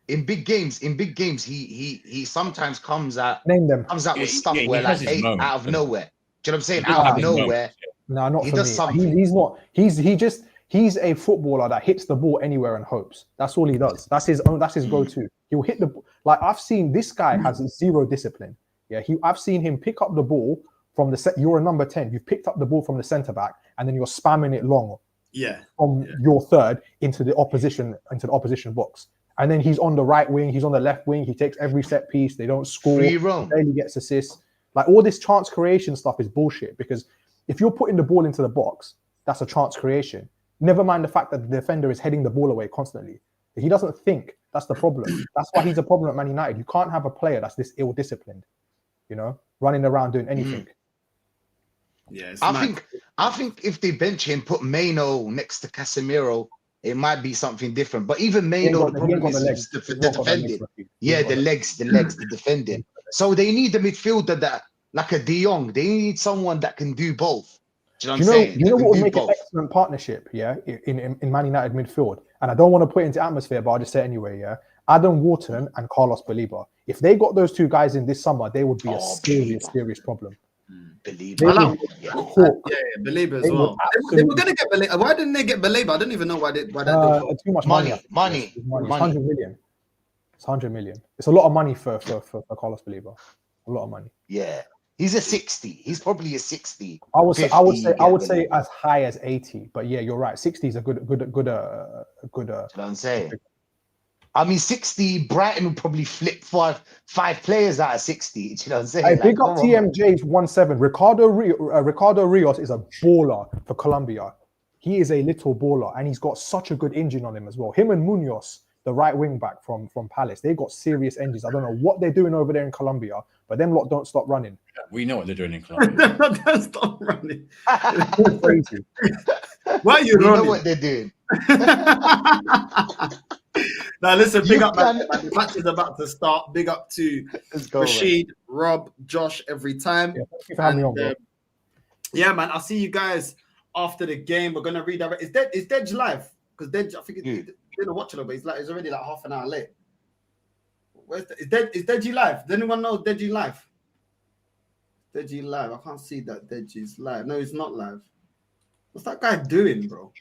in big games. In big games, he sometimes comes out. Name them. Comes out with stuff where like out of nowhere. Do you know what I'm saying? Out of nowhere. No, not he for does me. Something. He's not. He's a footballer that hits the ball anywhere and hopes. That's all he does. That's his go-to. He'll hit the like. I've seen this guy has zero discipline. Yeah, I've seen him pick up the ball from the set. You're a number 10. You've picked up the ball from the centre back, and then you're spamming it long. From your third into the opposition box, and then he's on the right wing. He's on the left wing. He takes every set piece. They don't score. Free roam. Barely gets assists. Like all this chance creation stuff is bullshit. Because if you're putting the ball into the box, that's a chance creation. Never mind the fact that the defender is heading the ball away constantly. He doesn't think. That's the problem. That's why he's a problem at Man United. You can't have a player that's this ill-disciplined, running around doing anything. Yeah, I think if they bench him, put Maino next to Casemiro, it might be something different. But even Maino, the problem is the defending. Yeah, the legs, the defending. So they need a midfielder that, like a De Jong, they need someone that can do both. Do you know what I'm saying? You know what would make an excellent partnership, in Man United midfield? And I don't want to put it into atmosphere, but I'll just say it anyway, yeah? Adam Wharton and Carlos Baleba. If they got those two guys in this summer, they would be a serious problem. Baleba. Baleba as well. They were going to get Baleba. Why didn't they get Baleba? I don't even know why they too much money. Money. It's 100 million. It's 100 million. It's a lot of money for Carlos Baleba. A lot of money. Yeah. He's a 60. He's probably a 60. I would say as high as 80. But yeah, you're right. 60 is a good. You know what I'm saying? I mean, 60. Brighton would probably flip five players out of 60. You know what I'm saying? Hey, big up TMJ's 17. Ricardo Rios is a baller for Colombia. He is a little baller, and he's got such a good engine on him as well. Him and Munoz, the right wing back from Palace, they got serious engines. I don't know what they're doing over there in Colombia, but them lot don't stop running. We know what they're doing in Colombia. Don't stop running. It's crazy. Why are you running? You know what they're doing. Now listen, big up, man. The match is about to start. Big up to Rashid, man. Rob, Josh, every time. Yeah, thank you for having me on, bro. Yeah, man. I'll see you guys after the game. We're gonna redirect. Is Dej live? Because Dej, I think he's gonna watch it, but he's already like half an hour late. Is Deji live? Does anyone know Deji live? Deji live. I can't see that Deji's live. No, he's not live. What's that guy doing, bro?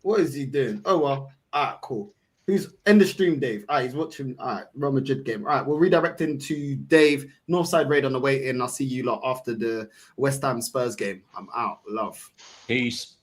What is he doing? Oh, well. All right, cool. Who's in the stream, Dave? All right, he's watching. All right, Real Madrid game. All right, we'll redirect into Dave. Northside Raid on the way in. I'll see you lot after the West Ham Spurs game. I'm out. Love. Peace.